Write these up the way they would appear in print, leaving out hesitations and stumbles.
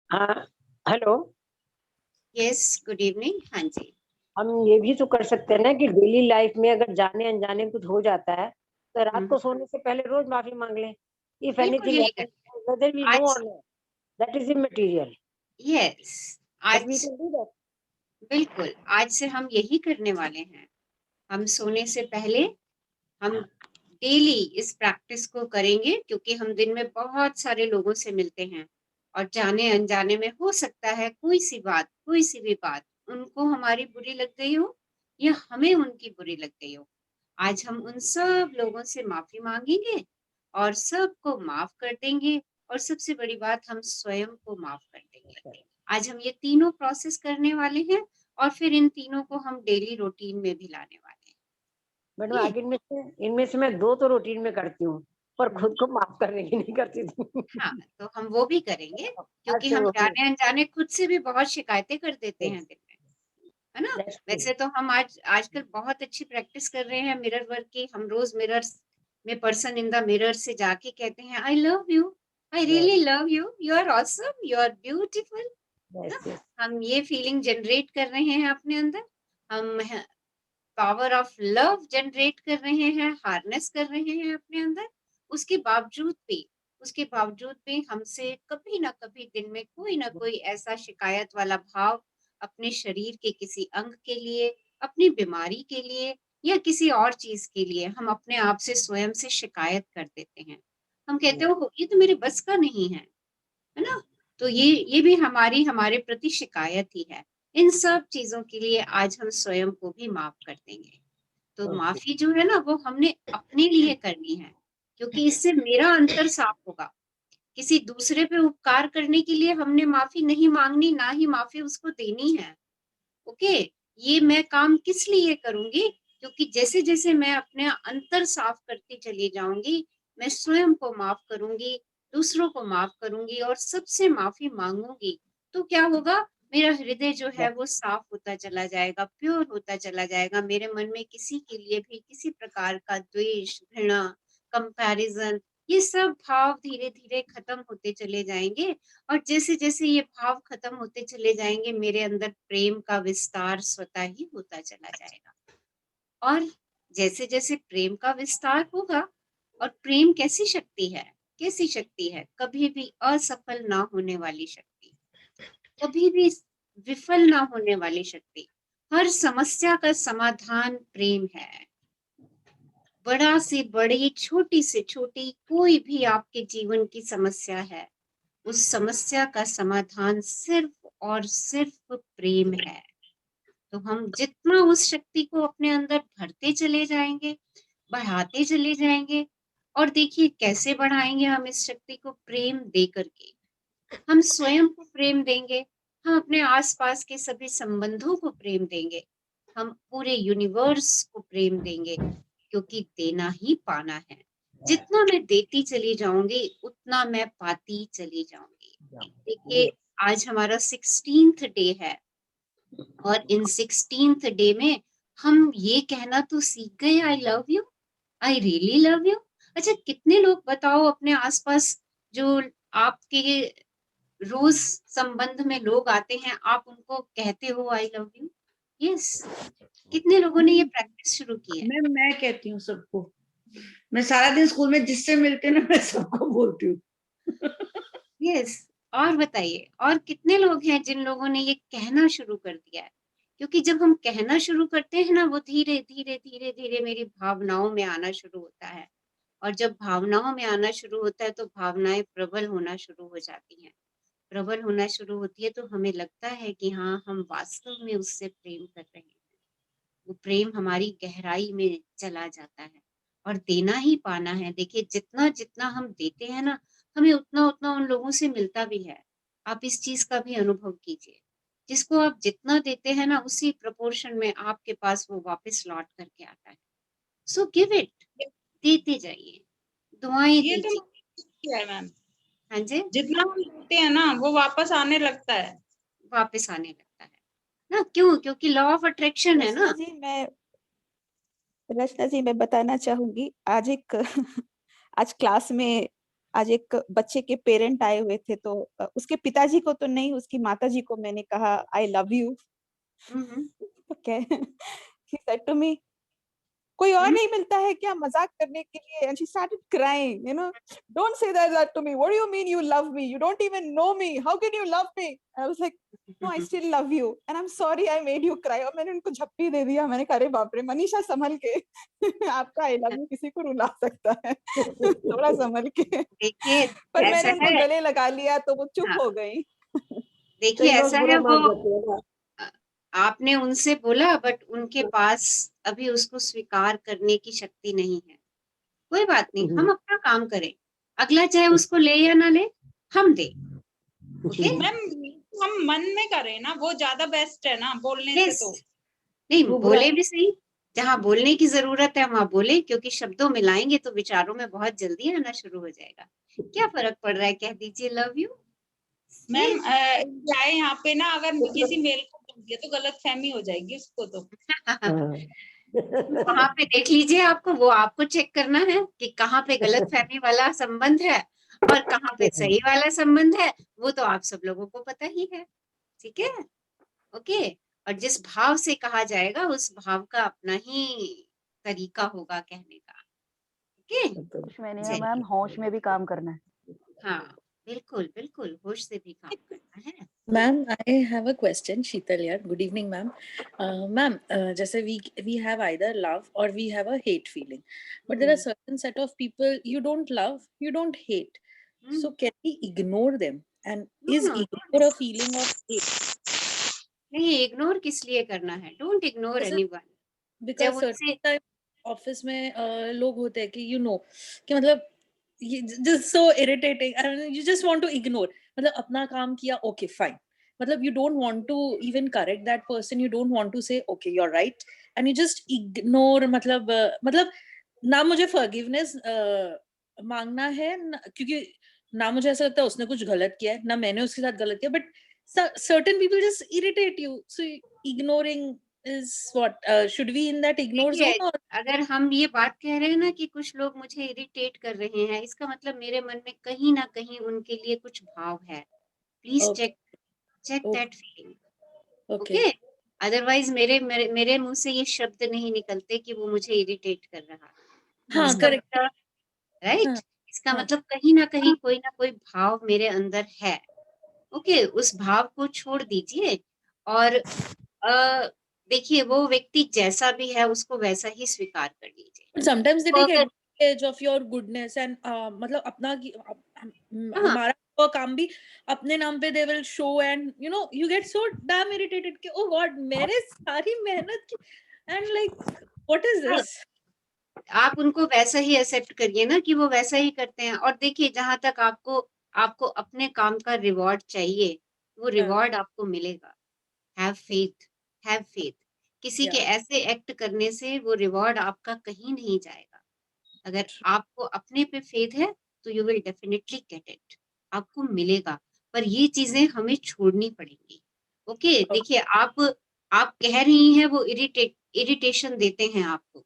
हाँ, hello. Yes, good evening. हाँ जी। हम ये भी तो कर सकते हैं ना कि डेली लाइफ में अगर जाने-अनजाने कुछ हो जाता है, तो रात हुँ, को सोने से पहले रोज़ माफ़ी माँग लें। इफ बिल्कुल एनीथिंग यही हैपेंस करते हैं। वेदर वी नो आज और not, that is immaterial, yes, but we आज कैन डू दैट। बिल्कुल, आज से हम यही करने वाले हैं। हम सोने से पहले हम डेली इस प्रैक्टिस को करेंगे क्योंकि हम दिन में बहुत सारे लोगों से मिलते हैं और जाने-अनजाने में हो सकता है कोई सी भी बात उनको हमारी बुरी लग गई हो या हमें उनकी बुरी लग गई हो। आज हम उन सब लोगों से माफ़ी माँगेंगे और सबको माफ़ कर देंगे और सबसे बड़ी बात हम स्वयं को माफ़ कर देंगे। आज हम ये तीनों प्रोसेस करने वाले हैं और फिर इन तीनों को हम डेली रूटीन में भी लाने वाले हैं। मैडम ये आगे इनमें से मैं 2 तो रूटीन में करती हूँ, पर हुँ। खुद को माफ़ करने की नहीं करती थी। हाँ, तो हम वो भी करेंगे क्योंकि अच्छा हम ओके, जाने-अनजाने खुद से भी बहुत शिकायतें कर देते हैं दिन में, है ना? That's true. वैसे तो हम आज आजकल बहुत अच्छी प्रैक्टिस कर रहे हैं मिरर वर्क की। हम रोज़ मिरर्स में पर्सन इन द मिरर से जाके कहते हैं, "I love you, I yes, really love you, you are awesome, you are beautiful." Yes, ना? यस, हम ये फीलिंग जनरेट कर रहे हैं अपने अंदर। हम ह पावर ऑफ लव जनरेट कर रहे हैं, हार्नेस कर रहे हैं अपने अंदर। उसके बावजूद भी उसके बावजूद भी हमसे कभी न कभी दिन में कोई न कोई ऐसा शिकायत वाला भाव अपने शरीर के किसी अंग के लिए, अपनी बीमारी के लिए या किसी और चीज़ के लिए हम अपने आप से स्वयं से शिकायत कर देते हैं। हम कहते यस, हैं, "ओह! ये तो मेरे बस का नहीं है ना?" तो ये भी हमारे प्रति शिकायत ही है। इन सब चीज़ों के लिए आज हम स्वयं को भी माफ़ कर देंगे। तो ओके, माफ़ी जो है ना वो हमने अपने लिए करनी है, क्योंकि इससे मेरा अंतर साफ होगा। किसी दूसरे पे उपकार करने के लिए हमने माफ़ी नहीं माँगनी, ना ही माफ़ी उसको देनी है। ओके? ये मैं काम किस लिए करूँगी? क्योंकि जैसे-जैसे मैं अपने अंतर साफ करती चली जाऊँगी, मैं स्वयं को माफ़ करूँगी, दूसरों को माफ़ करूँगी और सबसे माफ़ी माँगूँगी। तो क्या होगा? मेरा हृदय जो है वो साफ होता चला जाएगा, प्योर होता चला जाएगा। मेरे मन में किसी के लिए भी किसी प्रकार का द्वेष, घृणा, कंपैरिज़न ये सब भाव धीरे-धीरे खत्म होते चले जाएँगे और जैसे-जैसे ये भाव खत्म होते चले जाएँगे, मेरे अंदर प्रेम का विस्तार स्वतः ही होता चला जाएगा। और जैसे-जैसे प्रेम का विस्तार होगा और प्रेम कैसी शक्ति है? कैसी शक्ति है? कभी भी असफल ना होने वाली शक्ति, कभी भी विफल ना होने वाली शक्ति। हर समस्या का समाधान प्रेम है। बड़ा से बड़ी, छोटी से छोटी कोई भी आपके जीवन की समस्या है, उस समस्या का समाधान सिर्फ़ और सिर्फ़ प्रेम है। तो हम जितना उस शक्ति को अपने अंदर भरते चले जाएँगे, बढ़ाते चले जाएँगे और देखिए कैसे बढ़ाएँगे हम इस शक्ति को प्रेम दे कर के। हम स्वयं को प्रेम देंगे, हम अपने आस-पास के सभी संबंधों को प्रेम देंगे, हम पूरे यूनिवर्स को प्रेम देंगे क्योंकि देना ही पाना है। जितना मैं देती चली जाऊँगी, उतना मैं पाती चली जाऊँगी। देखिए, आज हमारा 16th डे है और इन 16th डे में हम ये कहना तो सीख गए आई love you, I really love you. अच्छा कितने लोग बताओ अपने आस-पास जो आपके रोज़ संबंध में लोग आते हैं, आप उनको कहते हो आई लव यू? यस, कितने लोगों ने ये प्रैक्टिस शुरू की है? मैं कहती हूँ सबको। मैं सारा दिन स्कूल में जिससे मिलती हूँ ना मैं सबको बोलती हूँ। यस, और बताइए और कितने लोग हैं जिन लोगों ने ये कहना शुरू कर दिया है? क्योंकि जब हम कहना शुरू करते हैं ना वो धीरे-धीरे, धीरे-धीरे मेरी भावनाओं में आना शुरू होता है और जब भावनाओं में आना शुरू होता है तो भावनाएँ प्रबल होना शुरू हो जाती हैं। प्रबल होना शुरू होती है तो हमें लगता है कि हाँ, हम वास्तव में उससे प्रेम कर रहे हैं। वो प्रेम हमारी गहराई में चला जाता है और देना ही पाना है। देखिए जितना-जितना हम देते हैं ना, हमें उतना-उतना उन लोगों से मिलता भी है। आप इस चीज़ का भी अनुभव कीजिए। जिसको आप जितना देते हैं ना, उसी प्रोपोर्शन में आपके पास वो वापस लौट कर के आता है। सो गिव इट, देते जाइए, दुआएँ ये तो दीजिए। है मैम। हाँ जी, जितना हम देते हैं ना वो वापस आने लगता है। वापस आने लगता है। ना क्यों? क्योंकि लॉ ऑफ अट्रैक्शन है रचना ना। जी मैं रचना जी मैं बताना चाहूँगी आज एक आज क्लास में आज एक बच्चे के पेरेंट आए हुए थे, तो उसके पिताजी को तो नहीं, उसकी माताजी को मैंने कहा आई love you. Okay, he said to me, कोई और नहीं मिलता है क्या मजाक करने के लिए? And she started crying, you know, don't say that to me. What do you mean you love me? You don't even know me. How can you love me? I was like, no, I still love you. And I'm sorry I made you cry. और मैंने उनको झप्पी दे दिया। मैंने कहा अरे बाप रे, मनीषा संभल के। आपका आई लव यू किसी को रुला सकता है। थोड़ा संभल के। देखिए पर ऐसा मैंने उनको है, गले लगा लिया तो वो चुप हाँ, हो गई। देखिए कई लोग ऐसा है, बुरा वो मान जाते हैं ना। आपने उनसे बोला बट उनके पास अभी उसको स्वीकार करने की शक्ति नहीं है। कोई बात नहीं, हम अपना काम करें, अगला चाहे उसको ले या ना ले, हम दे। ओके मैम हम मन में करें ना, वो ज्यादा बेस्ट है ना बोलने से। यस, तो नहीं वो बुरा बोले भी सही, जहाँ बोलने की जरूरत है वहां बोले, क्योंकि शब्दों में लाएंगे तो विचारों में बहुत जल्दी आना शुरू हो जाएगा। क्या फर्क पड़ रहा है, कह दीजिए लव यू। मैम क्या है यहाँ पे ना, अगर किसी मेल को बोल दिया तो गलत फहमी हो जाएगी उसको। तो वहां पे देख लीजिए, आपको वो आपको चेक करना है कि कहाँ पे गलत फहमी वाला संबंध है और कहाँ पे सही वाला संबंध है। वो तो आप सब लोगों को पता ही है, ठीक है। ओके, और जिस भाव से कहा जाएगा उस भाव का अपना ही तरीका होगा कहने का। ओके, होश में नहीं है चलिए, मैम, होश में भी काम करना है। हाँ बिल्कुल बिल्कुल, होश से भी काम करना है। Ma'am, I have a question, Sheetal here. Good evening, ma'am. Ma'am, जैसे we have either love or we have a hate feeling, but there are certain set of people you don't love, you don't hate. So can we ignore them? And is No, ignore a feeling of hate? नहीं, ignore किस लिए करना है? Don't ignore जैसे anyone. because जब certain उनसे time office में लोग होते हैं कि कि मतलब just so irritating, and you just want to ignore. मतलब अपना काम किया, okay fine, मतलब you don't want to even correct that person, you don't want to say okay you're right, and you just ignore. मतलब ना मुझे forgiveness मांगना है क्योंकि ना मुझे ऐसा लगता है उसने कुछ गलत किया है, ना मैंने उसके साथ गलत किया, but certain people just irritate you, so ignoring is what should we in that ignore zone or अगर हम ये बात कह रहे हैं ना कि कुछ लोग मुझे इरिटेट कर रहे हैं, इसका मतलब मेरे मन में कहीं ना कहीं उनके लिए कुछ भाव है। Please Okay. Check Okay. That feeling. Okay. Okay, otherwise मेरे मुंह से ये शब्द नहीं निकलते कि वो मुझे इरिटेट कर रहा है। हाँ इसका करेक्ट। मतलब राइट, इसका हाँ. मतलब कहीं ना कहीं कोई ना कोई भाव मेरे अंदर है। ओके, उस भाव को छोड़ दीजिए और देखिए वो व्यक्ति जैसा भी है उसको वैसा ही स्वीकार कर लीजिए। Sometimes they तो take अगर advantage of your goodness and मतलब अपना हाँ, हमारा वो काम भी अपने नाम पे they will show, and you get so damn irritated कि oh God मैंने सारी मेहनत की and like what is हाँ, this? आप उनको वैसा ही एक्सेप्ट करिए ना कि वो वैसा ही करते हैं। और देखिए जहां तक आपको अपने काम का रिवॉर्ड चाहिए, वो रिवॉर्ड आपको मिलेगा। Have faith, have faith. किसी के Yeah. ऐसे एक्ट करने से वो रिवॉर्ड आपका कहीं नहीं जाएगा। अगर आपको अपने पे फेथ है तो you will definitely get it, आपको मिलेगा। पर ये चीजें हमें छोड़नी पड़ेंगी। ओके, देखिए आप कह रही हैं वो इरिटेशन देते हैं आपको,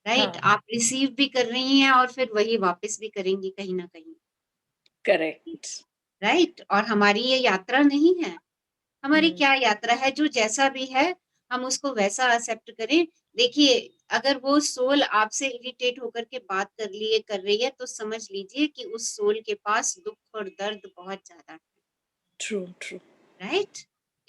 राइट। हाँ. आप रिसीव भी कर रही हैं और फिर वही वापस भी करेंगी कहीं ना कहीं, Correct. राइट। और हमारी ये यात्रा नहीं है। हमारी क्या यात्रा है, जो जैसा भी है हम उसको वैसा एक्सेप्ट करें। देखिए अगर वो सोल आपसे इरिटेट होकर के बात कर रही है तो समझ लीजिए कि उस सोल के पास दुख और दर्द बहुत ज्यादा है। True. True. राइट,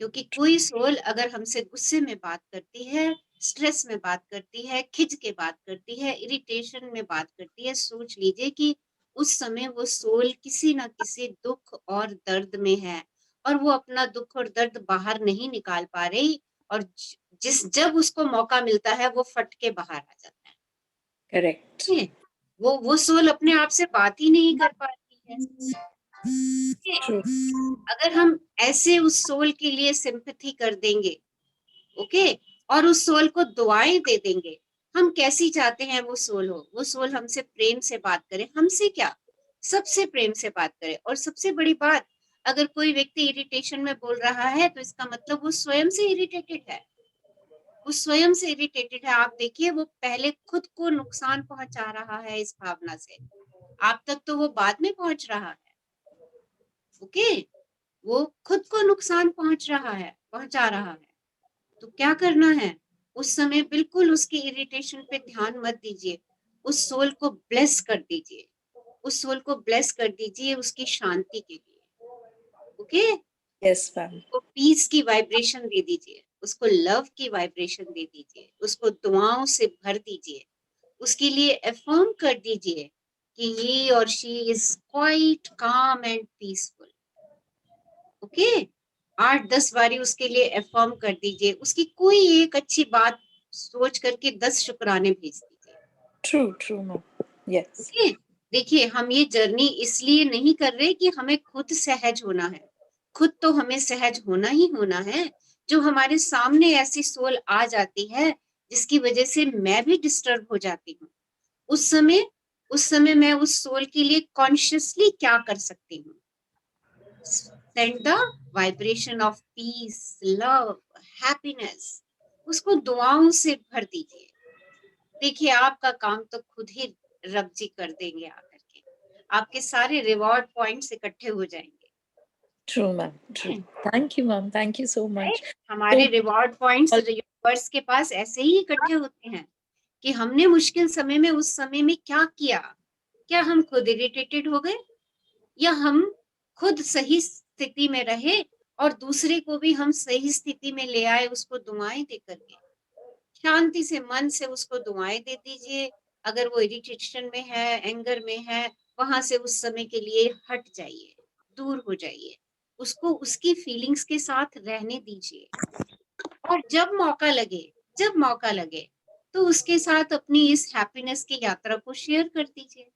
क्योंकि कोई सोल अगर हमसे गुस्से में बात करती है, स्ट्रेस में बात करती है, खिंच के बात करती है, इरिटेशन में बात करती है, सोच लीजिए कि उस समय वो सोल किसी ना किसी दुख और दर्द में है और वो अपना दुख और दर्द बाहर नहीं निकाल पा रही। और जब उसको मौका मिलता है वो फट के बाहर आ जाता है। Correct. ठीक है? वो सोल अपने आप से बात ही नहीं कर पाती है। True. अगर हम ऐसे उस सोल के लिए सिंपैथी कर देंगे, ओके, और उस सोल को दुआएं दे देंगे, हम कैसी चाहते हैं वो सोल हो। वो सोल हमसे प्रेम से बात करे, हमसे क्या, सबसे प्रेम से बात करे। और सबसे बड़ी बात, अगर कोई व्यक्ति इरिटेशन में बोल रहा है तो इसका मतलब वो स्वयं से इरिटेटेड है। वो स्वयं से इरिटेटेड है। आप देखिए वो पहले खुद को नुकसान पहुंचा रहा है इस भावना से, आप तक तो वो बाद में पहुंच रहा है। ओके, वो खुद को नुकसान पहुंचा रहा है। तो क्या करना है, उस समय बिल्कुल उसकी इरिटेशन पे ध्यान मत दीजिए, उस सोल को ब्लेस कर दीजिए, उस सोल को ब्लेस कर दीजिए उसकी शांति के लिए। Okay, Yes, ma'am. उसको पीस की वाइब्रेशन दे दीजिए, उसको लव की वाइब्रेशन दे दीजिए, उसको दुआओं से भर दीजिए, उसके लिए अफर्म कर दीजिए कि ही और शी इज क्वाइट काम एंड पीसफुल। ओके, 8-10 बारी उसके लिए अफर्म कर दीजिए, उसकी कोई एक अच्छी बात सोच करके 10 शुक्राने भेज दीजिए। True, ma'am. Yes. ओके, देखिए हम ये जर्नी इसलिए नहीं कर रहे कि हमें खुद सहज होना है, खुद तो हमें सहज होना ही होना है। जो हमारे सामने ऐसी सोल आ जाती है जिसकी वजह से मैं भी डिस्टर्ब हो जाती हूँ, उस समय मैं उस सोल के लिए कॉन्शियसली क्या कर सकती हूँ, send the vibration of peace, love, happiness, उसको दुआओं से भर दीजिए। देखिए आपका काम तो खुद ही रब जी कर देंगे आकर के, आपके सारे रिवॉर्ड पॉइंट्स इकट्ठे हो जाएंगे। True, ma'am. True. Thank you, ma'am. Thank you so much. हमारे तो रिवॉर्ड पॉइंट्स यूनिवर्स के पास ऐसे ही इकट्ठे होते हैं कि हमने मुश्किल समय में उस समय में क्या किया, क्या हम खुद इरिटेटेड हो गए या हम खुद सही स्थिति में रहे और दूसरे को भी हम सही स्थिति में ले आए, उसको दुआएं दे करके शांति से मन से उसको दुआएं दे दीजिए। अगर वो इरिटेशन में है, एंगर में है, वहां से उस समय के लिए हट जाइए, दूर हो जाइए, उसको उसकी फीलिंग्स के साथ रहने दीजिए और जब मौका लगे तो उसके साथ अपनी इस हैप्पीनेस की यात्रा को शेयर कर दीजिए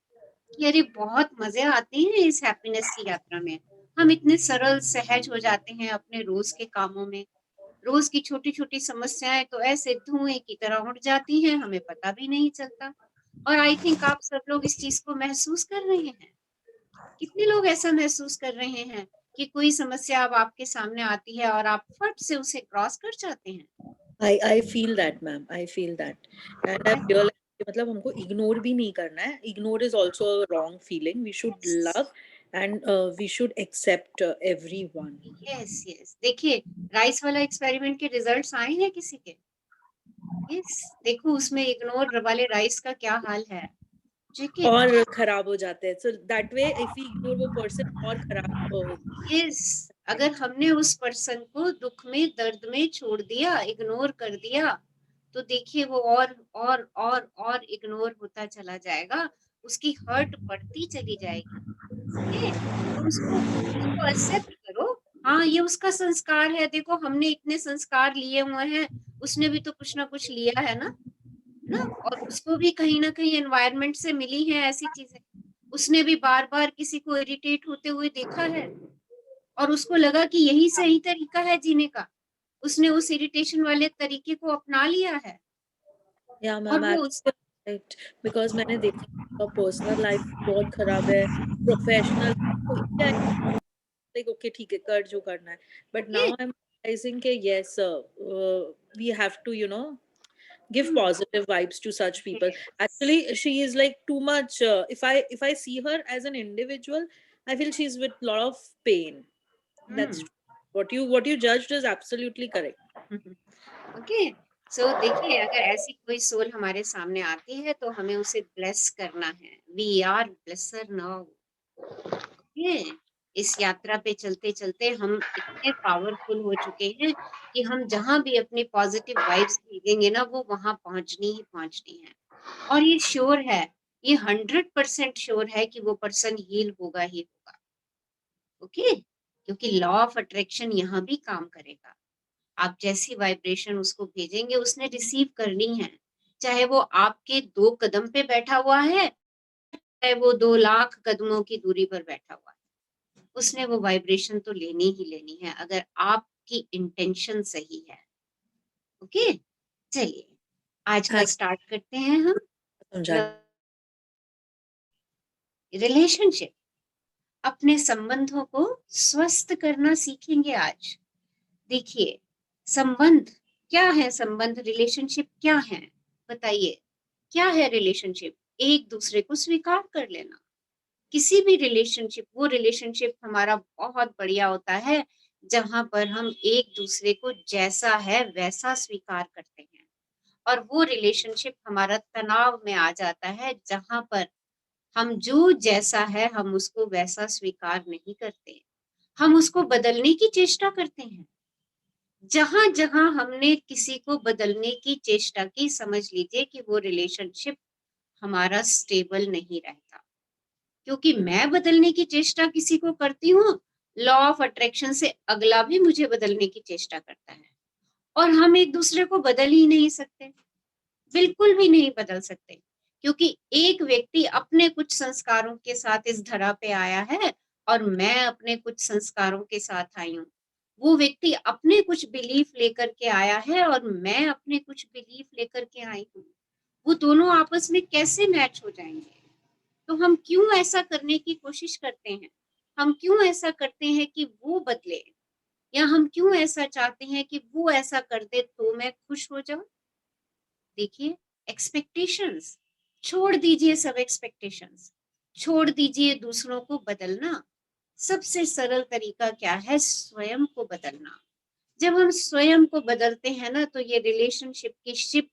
कि अरे बहुत मजे आते हैं इस हैप्पीनेस की यात्रा में, हम इतने सरल सहज हो जाते हैं अपने रोज के कामों में, रोज की छोटी छोटी समस्याएं तो ऐसे धुएं की तरह उड़ जाती हैं, हमें पता भी नहीं चलता। और आई थिंक आप सब लोग इस चीज को महसूस कर रहे हैं। कितने लोग ऐसा महसूस कर रहे हैं कि कोई समस्या अब आपके सामने आती है और आप फट से उसे क्रॉस कर जाते हैं। I feel that, ma'am. I feel that, and I realize कि मतलब हमको इग्नोर भी नहीं करना है. Ignore is also a wrong feeling. We should love and we should accept everyone. Yes yes, देखिए राइस वाला एक्सपेरिमेंट के रिजल्ट्स आए हैं किसी के? यस, देखो उसमें इग्नोर वाले राइस का क्या हाल है, ठीक है? और खराब हो जाते हैं. So that way, if we ignore वो person और खराब हो. यस, अगर हमने उस पर्सन को दुख में, दर्द में छोड़ दिया, इग्नोर कर दिया, तो देखिए वो और इग्नोर होता चला जाएगा, उसकी हर्ट बढ़ती चली जाएगी। ओके, तो उसको एक्सेप्ट करो, हाँ ये उसका संस्कार है, देखो हमने इतने संस्कार लिए हुए हैं, उसने भी तो कुछ ना कुछ लिया है ना, और उसको भी कहीं ना कहीं एनवायरनमेंट से मिली है ऐसी चीजें, उसने भी बार बार किसी को इरिटेट होते हुए देखा है और उसको लगा कि यही सही तरीका है जीने का, उसने उस इरिटेशन वाले तरीके को अपना लिया है। Yeah, और ma'am. वो उस Right. Because मैंने देखा उसका पर्सनल लाइफ बहुत खराब है, प्रोफेशनल like okay ठीक है कर जो करना है, but now I'm realizing कि yes we have to give positive vibes to such people. Actually she is like too much if I see her as an individual, I feel she's with lot of pain. That's true. What you judged is absolutely correct. Okay, so देखिए अगर ऐसी कोई soul हमारे सामने आती है तो हमें उसे ब्लेस करना है, we are blusher now. Okay, इस यात्रा पे चलते चलते हम इतने पावरफुल हो चुके हैं कि हम जहां भी अपनी पॉजिटिव वाइब्स भेजेंगे ना, वो वहां पहुंचनी ही पहुंचनी है। और ये श्योर है, ये 100% श्योर है कि वो पर्सन हील होगा ही होगा। ओके, क्योंकि लॉ ऑफ अट्रैक्शन यहाँ भी काम करेगा। आप जैसी वाइब्रेशन उसको भेजेंगे उसने रिसीव करनी है, चाहे वो आपके 2 कदम पे बैठा हुआ है, चाहे वो 2 लाख कदमों की दूरी पर बैठा हुआ है, उसने वो वाइब्रेशन तो लेनी ही लेनी है अगर आपकी इंटेंशन सही है। ओके, चलिए आज का स्टार्ट करते हैं हम। रिलेशनशिप, अपने संबंधों को स्वस्थ करना सीखेंगे आज। देखिए संबंध क्या है, संबंध रिलेशनशिप क्या है, बताइए क्या है रिलेशनशिप? एक दूसरे को स्वीकार कर लेना, किसी भी रिलेशनशिप, वो रिलेशनशिप हमारा बहुत बढ़िया होता है जहां पर हम एक दूसरे को जैसा है वैसा स्वीकार करते हैं। और वो रिलेशनशिप हमारा तनाव में आ जाता है जहां पर हम जो जैसा है हम उसको वैसा स्वीकार नहीं करते, हम उसको बदलने की चेष्टा करते हैं। जहां जहां हमने किसी को बदलने की चेष्टा की, समझ लीजिए कि वो रिलेशनशिप हमारा स्टेबल नहीं रहता। क्योंकि मैं बदलने की चेष्टा किसी को करती हूँ, लॉ ऑफ अट्रैक्शन से अगला भी मुझे बदलने की चेष्टा करता है, और हम एक दूसरे को बदल ही नहीं सकते, बिल्कुल भी नहीं बदल सकते। क्योंकि एक व्यक्ति अपने कुछ संस्कारों के साथ इस धरा पे आया है और मैं अपने कुछ संस्कारों के साथ आई हूँ। वो व्यक्ति अपने कुछ बिलीफ लेकर के आया है और मैं अपने कुछ बिलीफ लेकर के आई हूँ। वो दोनों आपस में कैसे मैच हो जाएंगे? तो हम क्यों ऐसा करने की कोशिश करते हैं? हम क्यों ऐसा करते हैं कि वो बदले, या हम क्यों ऐसा चाहते हैं कि वो ऐसा कर दे तो मैं खुश हो जाऊं? देखिए, एक्सपेक्टेशंस छोड़ दीजिए, सब एक्सपेक्टेशंस छोड़ दीजिए दूसरों को बदलना। सबसे सरल तरीका क्या है? स्वयं को बदलना। जब हम स्वयं को बदलते हैं ना, तो ये रिलेशनशिप की शिप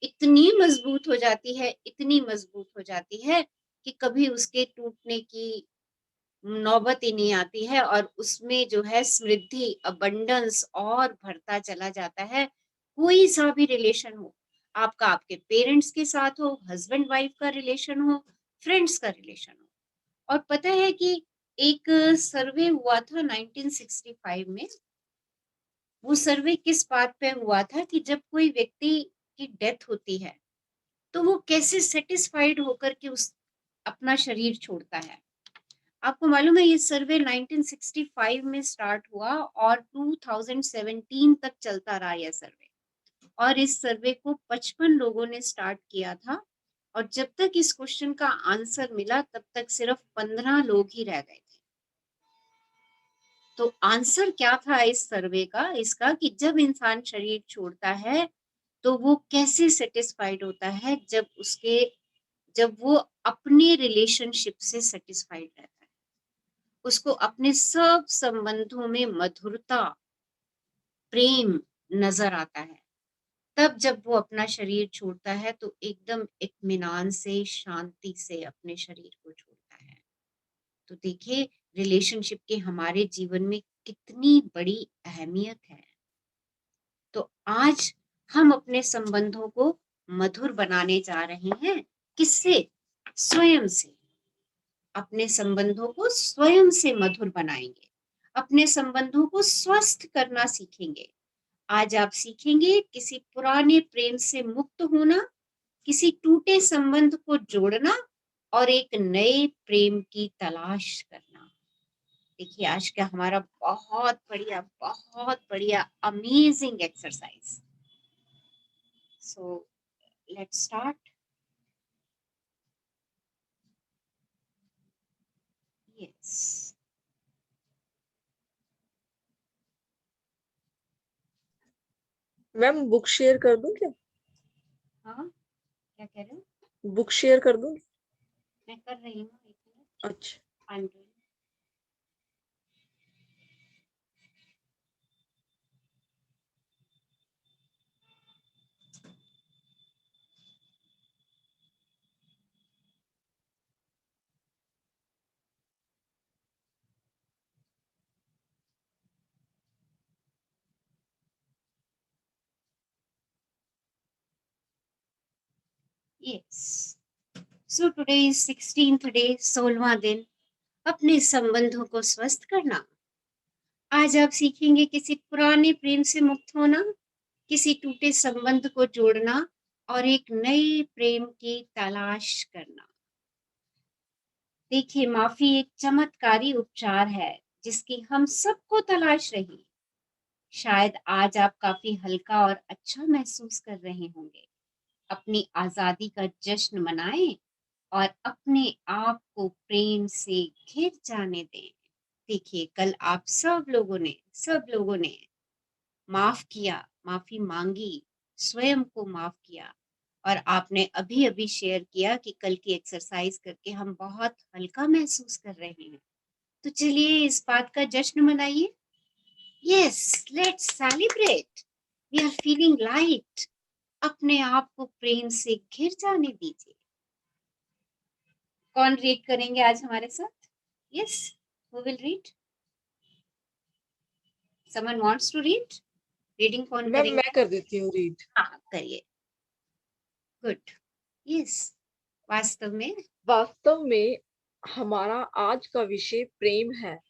इतनी मजबूत हो जाती है, इतनी मजबूत हो जाती है कि कभी उसके टूटने की नौबत ही नहीं आती है, और उसमें जो है समृद्धि, अबंडेंस और बढ़ता चला जाता है। कोई सा भी रिलेशन हो, आपका आपके पेरेंट्स के साथ हो, हस्बैंड वाइफ का रिलेशन हो, फ्रेंड्स का रिलेशन हो। और पता है कि एक सर्वे हुआ था 1965 में। वो सर्वे किस बात पे हुआ था कि जब कोई व्यक्ति की डेथ होती है तो वो कैसे सेटिस्फाइड होकर के उस अपना शरीर छोड़ता है। आपको मालूम है, ये सर्वे 1965 में स्टार्ट हुआ और 2017 तक चलता रहा यह सर्वे। और इस सर्वे को 55 लोगों ने स्टार्ट किया था, और जब तक इस क्वेश्चन का आंसर मिला तब तक सिर्फ 15 लोग ही रह गए थे। तो आंसर क्या था इस सर्वे का? इसका कि जब इंसान शरीर छोड़ता है तो वो कैसे सेटिस्फाइड होता है, जब वो अपने रिलेशनशिप से सेटिस्फाइड रहता है, उसको अपने सब संबंधों में मधुरता, प्रेम नजर आता है। तब जब वो अपना शरीर छोड़ता है तो एकदम इत्मीनान से, शांति से अपने शरीर को छोड़ता है। तो देखिए, रिलेशनशिप के हमारे जीवन में कितनी बड़ी अहमियत है। तो आज हम अपने संबंधों को मधुर बनाने जा रहे हैं। किससे? स्वयं से। अपने संबंधों को स्वयं से मधुर बनाएंगे, अपने संबंधों को स्वस्थ करना सीखेंगे। आज आप सीखेंगे किसी पुराने प्रेम से मुक्त होना, किसी टूटे संबंध को जोड़ना और एक नए प्रेम की तलाश करना। देखिए, आज का हमारा बहुत बढ़िया amazing exercise. So let's start. Yes, ma'am book share कर दूं क्या? हाँ, क्या कह रहे हो? बुक शेयर कर दूं? मैं कर रही हूँ, एक मिनट। अच्छा। I am doing. Yes. So today is 16th day, 16वां दिन अपने संबंधों को स्वस्थ करना। आज आप सीखेंगे किसी पुराने प्रेम से मुक्त होना, किसी टूटे संबंध को जोड़ना और एक नए प्रेम की तलाश करना। देखिए, माफी एक चमत्कारी उपचार है जिसकी हम सबको तलाश रही। शायद आज आप काफी हल्का और अच्छा महसूस कर रहे होंगे। अपनी आजादी का जश्न मनाएं और अपने आप को प्रेम से घिर जाने दें। देखिए, कल आप सब लोगों ने माफ किया, माफी मांगी, स्वयं को माफ किया, और आपने अभी अभी शेयर किया कि कल की एक्सरसाइज करके हम बहुत हल्का महसूस कर रहे हैं। तो चलिए इस बात का जश्न मनाइए। Yes, let's celebrate, we are feeling light. अपने आप को प्रेम से घिर जाने दीजिए। कौन रीड करेंगे आज हमारे साथ? Yes, who will read? Someone wants to read? Reading कौन मैम करेंगे? मैं कर देती हूँ रीड। हाँ, करिए। गुड। यस, वास्तव में हमारा आज का विषय प्रेम है।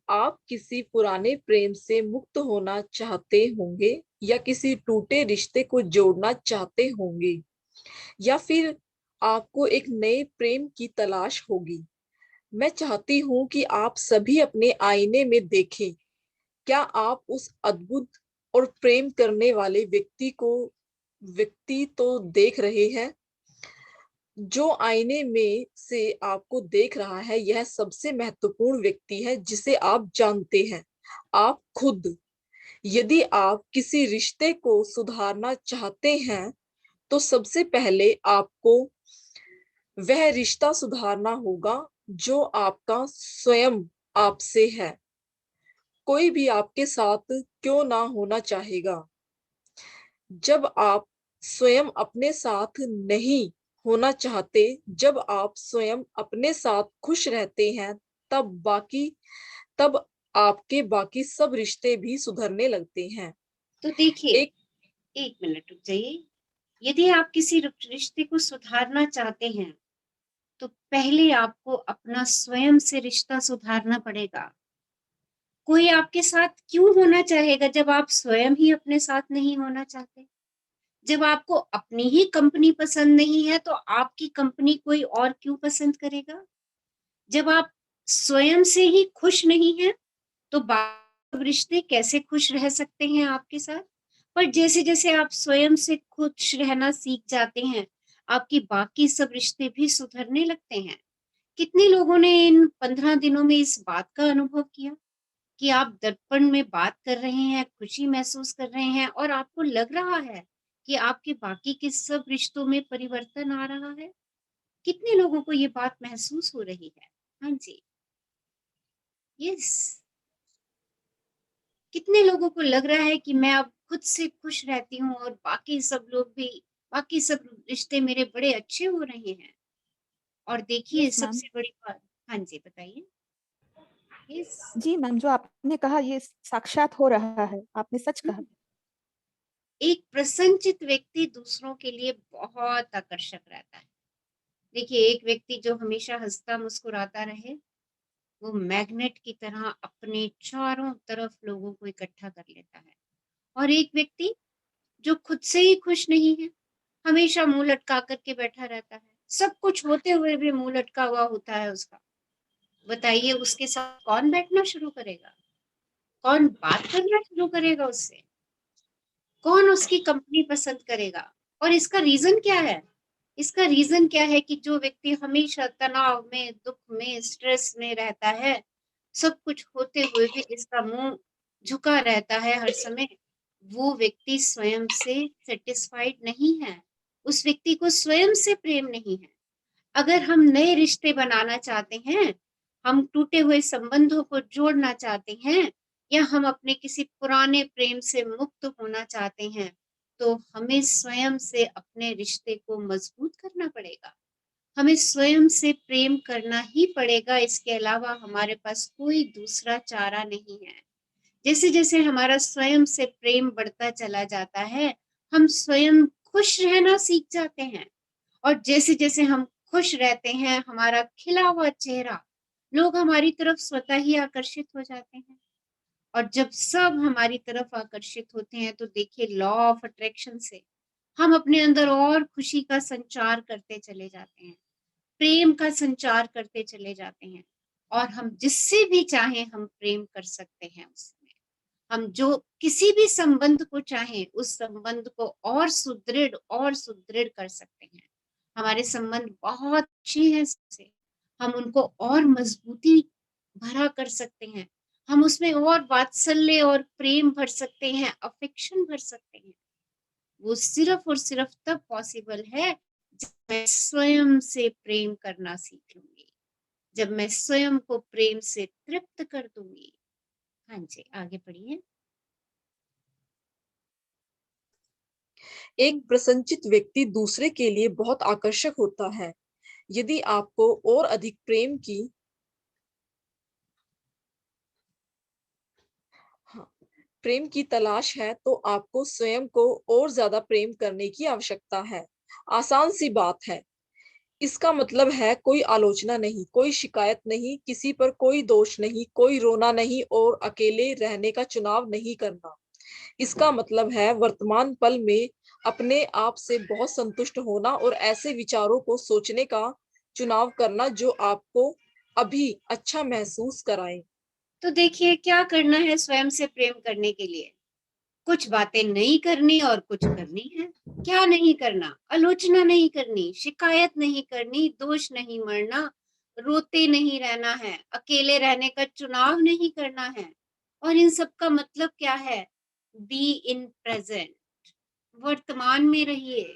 आप किसी पुराने प्रेम से मुक्त होना चाहते होंगे या किसी टूटे रिश्ते को जोड़ना चाहते होंगे या फिर आपको एक नए प्रेम की तलाश होगी। मैं चाहती हूँ कि आप सभी अपने आईने में देखें। क्या आप उस अद्भुत और प्रेम करने वाले व्यक्ति तो देख रहे हैं? जो आईने में से आपको देख रहा है, यह सबसे महत्वपूर्ण व्यक्ति है जिसे आप जानते हैं, आप खुद। यदि आप किसी रिश्ते को सुधारना चाहते हैं, तो सबसे पहले आपको वह रिश्ता सुधारना होगा जो आपका स्वयं आपसे है। कोई भी आपके साथ क्यों ना होना चाहेगा। जब आप स्वयं अपने साथ नहीं होना चाहते, जब आप स्वयं अपने साथ खुश रहते हैं, तब आपके बाकी सब रिश्ते भी सुधरने लगते हैं। तो देखिए, एक 1 मिनट रुक जाइए। यदि आप किसी रिश्ते को सुधारना चाहते हैं, तो पहले आपको अपना स्वयं से रिश्ता सुधारना पड़ेगा। कोई आपके साथ क्यों होना चाहेगा जब आप स्वयं ही अपने साथ नहीं होना चाहते? जब आपको अपनी ही कंपनी पसंद नहीं है, तो आपकी कंपनी कोई और क्यों पसंद करेगा? जब आप स्वयं से ही खुश नहीं हैं, तो बाकी रिश्ते कैसे खुश रह सकते हैं आपके साथ? पर जैसे-जैसे आप स्वयं से खुश रहना सीख जाते हैं, आपकी बाकी सब रिश्ते भी सुधरने लगते हैं। कितने लोगों ने इन 15 दिनों में इस बात का अनुभव किया कि आप दर्पण में बात कर रहे हैं, खुशी महसूस कर रहे हैं और आपको लग रहा है कि आपके बाकी के सब रिश्तों में परिवर्तन आ रहा है? कितने लोगों को ये बात महसूस हो रही है? हाँ जी। यस। कितने लोगों को लग रहा है कि मैं अब खुद से खुश रहती हूँ और बाकी सब रिश्ते मेरे बड़े अच्छे हो रहे हैं। और देखिए यस मैम। सबसे बड़ी बात। हाँ जी, बताइए। यस। जी मैम, जो आपने कहा ये साक्षात हो रहा है, आपने सच कहा। एक प्रसन्नचित्त व्यक्ति दूसरों के लिए बहुत आकर्षक रहता है। देखिए, एक व्यक्ति जो हमेशा हँसता मुस्कुराता रहे, वो मैग्नेट की तरह अपने चारों तरफ लोगों को इकट्ठा कर लेता है। और एक व्यक्ति जो खुद से ही खुश नहीं है, हमेशा मुँह लटका कर के बैठा रहता है। सब कुछ होते हुए भी मुँह लटका हुआ होता है उसका। बताइए उसके साथ कौन बैठना शुरू करेगा? कौन बात करना शुरू करेगा उससे? कौन उसकी कंपनी पसंद करेगा? और इसका रीज़न क्या है? इसका रीज़न क्या है कि जो व्यक्ति हमेशा तनाव में, दुःख में, स्ट्रेस में रहता है, सब कुछ होते हुए भी इसका मुँह झुका रहता है हर समय, वो व्यक्ति स्वयं से सैटिस्फाइड नहीं है। उस व्यक्ति को स्वयं से प्रेम नहीं है। अगर हम नए रिश्ते बनाना चाहते हैं, हम टूटे हुए संबंधों को जोड़ना चाहते हैं या हम अपने किसी पुराने प्रेम से मुक्त होना चाहते हैं, तो हमें स्वयं से अपने रिश्ते को मजबूत करना पड़ेगा। हमें स्वयं से प्रेम करना ही पड़ेगा, इसके अलावा हमारे पास कोई दूसरा चारा नहीं है। जैसे-जैसे हमारा स्वयं से प्रेम बढ़ता चला जाता है, हम स्वयं खुश रहना सीख जाते हैं। और जैसे-जैसे हम खुश रहते हैं, हमारा खिला हुआ चेहरा, लोग हमारी तरफ स्वतः ही आकर्षित हो जाते हैं। और जब सब हमारी तरफ आकर्षित होते हैं, तो देखिए लॉ ऑफ अट्रैक्शन से हम अपने अंदर और खुशी का संचार करते चले जाते हैं, प्रेम का संचार करते चले जाते हैं और हम जिससे भी चाहें हम प्रेम कर सकते हैं उसमें। हम जो किसी भी संबंध को चाहें, उस संबंध को और सुदृढ़ कर सकते हैं। हमारे संबंध बहुत अच्छे हैं सबसे, हम उनको और मजबूती भरा कर सकते हैं। हम उसमें और वात्सल्य और प्रेम भर सकते हैं, अफेक्शन भर सकते हैं। वो सिर्फ और सिर्फ तब पॉसिबल है जब मैं स्वयं से प्रेम करना सीख लूंगी, जब मैं स्वयं को प्रेम से तृप्त कर दूंगी। हाँ जी, आगे पढ़िए। एक प्रसन्नचित्त व्यक्ति दूसरे के लिए बहुत आकर्षक होता है। यदि आपको और अधिक प्रेम की तलाश है तो आपको स्वयं को और ज्यादा प्रेम करने की आवश्यकता है। आसान सी बात है। इसका मतलब है कोई आलोचना नहीं, कोई शिकायत नहीं, किसी पर कोई दोष नहीं, कोई रोना नहीं और अकेले रहने का चुनाव नहीं करना। इसका मतलब है वर्तमान पल में अपने आप से बहुत संतुष्ट होना और ऐसे विचारों को सोचने का चुनाव करना जो आपको अभी अच्छा महसूस कराए। तो देखिए क्या करना है स्वयं से प्रेम करने के लिए। कुछ बातें नहीं करनी और कुछ करनी है। क्या नहीं करना? आलोचना नहीं करनी, शिकायत नहीं करनी, दोष नहीं मरना, रोते नहीं रहना है, अकेले रहने का चुनाव नहीं करना है। और इन सब का मतलब क्या है? बी इन प्रेजेंट, वर्तमान में रहिए,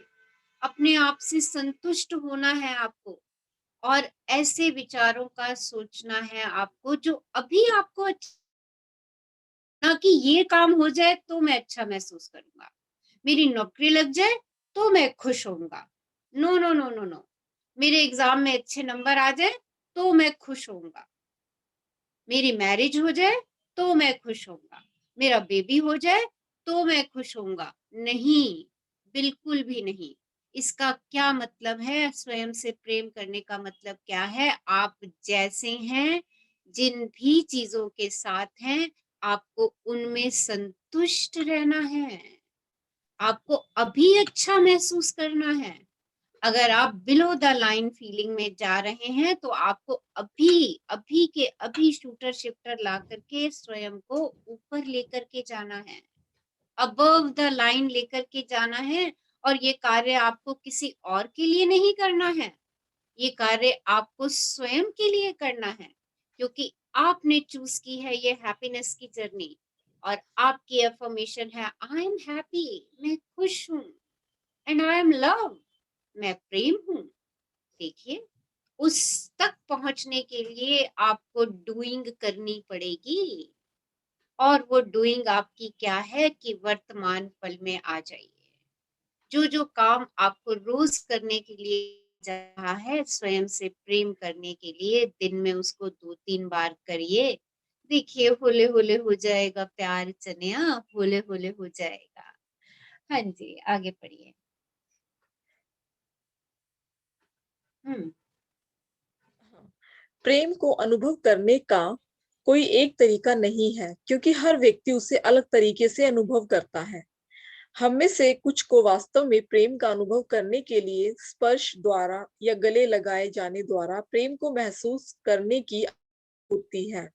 अपने आप से संतुष्ट होना है आपको और ऐसे विचारों का सोचना है आपको जो अभी आपको ना कि ये काम हो जाए तो मैं अच्छा महसूस करूंगा, मेरी नौकरी लग जाए तो मैं खुश होऊंगा। No no no no no, मेरे एग्जाम में अच्छे नंबर आ जाए तो मैं खुश होऊंगा, मेरी मैरिज हो जाए तो मैं खुश होऊंगा, मेरा बेबी हो जाए तो मैं खुश होऊंगा। नहीं, बिल्कुल भी नहीं। इसका क्या मतलब है? स्वयं से प्रेम करने का मतलब क्या है? आप जैसे हैं, जिन भी चीजों के साथ हैं, आपको उनमें संतुष्ट रहना है, आपको अभी अच्छा महसूस करना है। अगर आप बिलो द लाइन फीलिंग में जा रहे हैं तो आपको अभी अभी के अभी शूटर शिफ्टर ला करके स्वयं को ऊपर लेकर के जाना है, अबव द लाइन लेकर के जाना है। और ये कार्य आपको किसी और के लिए नहीं करना है, ये कार्य आपको स्वयं के लिए करना है, क्योंकि आपने चूज की है ये हैप्पीनेस की जर्नी। और आपकी अफर्मेशन है आई एम हैप्पी, मैं खुश हूं, एंड आई एम लव, मैं प्रेम हूं। देखिए, उस तक पहुंचने के लिए आपको डूइंग करनी पड़ेगी। और वो डूइंग आपकी क्या है कि वर्तमान पल में आ जाइए। जो जो काम आपको रोज करने के लिए जा रहा है, स्वयं से प्रेम करने के लिए दिन में उसको 2-3 बार करिए। देखिए होले होले हो जाएगा प्यार चनिया, होले होले हो जाएगा। हाँ जी, आगे पढ़िए। प्रेम को अनुभव करने का कोई एक तरीका नहीं है, क्योंकि हर व्यक्ति उसे अलग तरीके से अनुभव करता है। हम में से कुछ को वास्तव में प्रेम का अनुभव करने के लिए स्पर्श द्वारा या गले लगाए जाने द्वारा प्रेम को महसूस करने की होती है।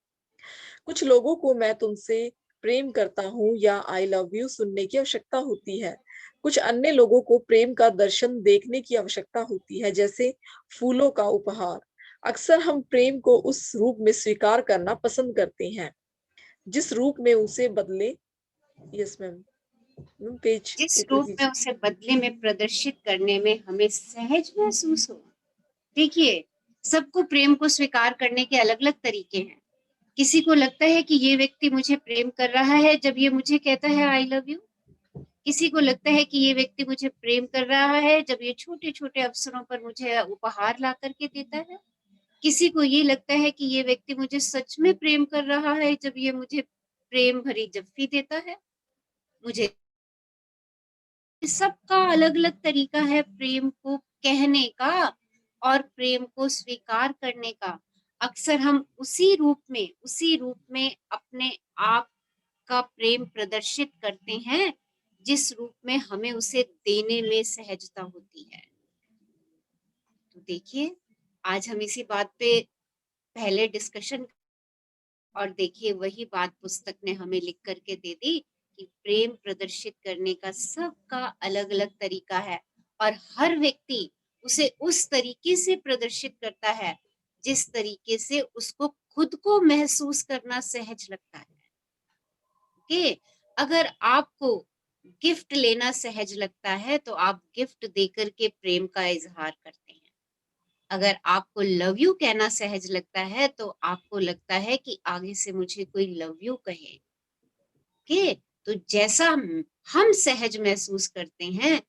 कुछ लोगों को मैं तुमसे प्रेम करता हूँ या आई लव यू सुनने की आवश्यकता होती है। कुछ अन्य लोगों को प्रेम का दर्शन देखने की आवश्यकता होती है, जैसे फूलों का उपहार। अक्सर हम प्रेम को उस रूप में स्वीकार करना पसंद करते हैं जिस रूप में उसे बदले। यस मैम, पेज जिस ऊपर रूप में कीजिए। उसे बदले में प्रदर्शित करने में हमें सहज महसूस हो। देखिए, सबको प्रेम को स्वीकार करने के अलग अलग तरीके हैं। किसी को लगता है कि ये व्यक्ति मुझे प्रेम कर रहा है जब ये मुझे कहता है आई लव यू। किसी को लगता है कि ये व्यक्ति मुझे प्रेम कर रहा है जब ये छोटे छोटे अवसरों पर मुझे उपहार ला करके देता है। किसी को ये लगता है कि ये व्यक्ति मुझे सच में प्रेम कर रहा है जब ये मुझे प्रेम भरी जफ्फी देता है। मुझे सबका अलग अलग तरीका है प्रेम को कहने का और प्रेम को स्वीकार करने का। अक्सर हम उसी रूप में अपने आप का प्रेम प्रदर्शित करते हैं जिस रूप में हमें उसे देने में सहजता होती है। तो देखिए, आज हम इसी बात पे पहले डिस्कशन, और देखिए वही बात पुस्तक ने हमें लिख करके दे दी कि प्रेम प्रदर्शित करने का सबका अलग अलग तरीका है और हर व्यक्ति उसे उस तरीके से प्रदर्शित करता है जिस तरीके से उसको खुद को महसूस करना सहज लगता है। ओके, अगर आपको गिफ्ट लेना सहज लगता है तो आप गिफ्ट देकर के प्रेम का इजहार करते हैं। अगर आपको लव यू कहना सहज लगता है तो आपको लगता है कि आगे से मुझे कोई लव यू कहे। ओके, तो जैसा हम सहज महसूस करते हैं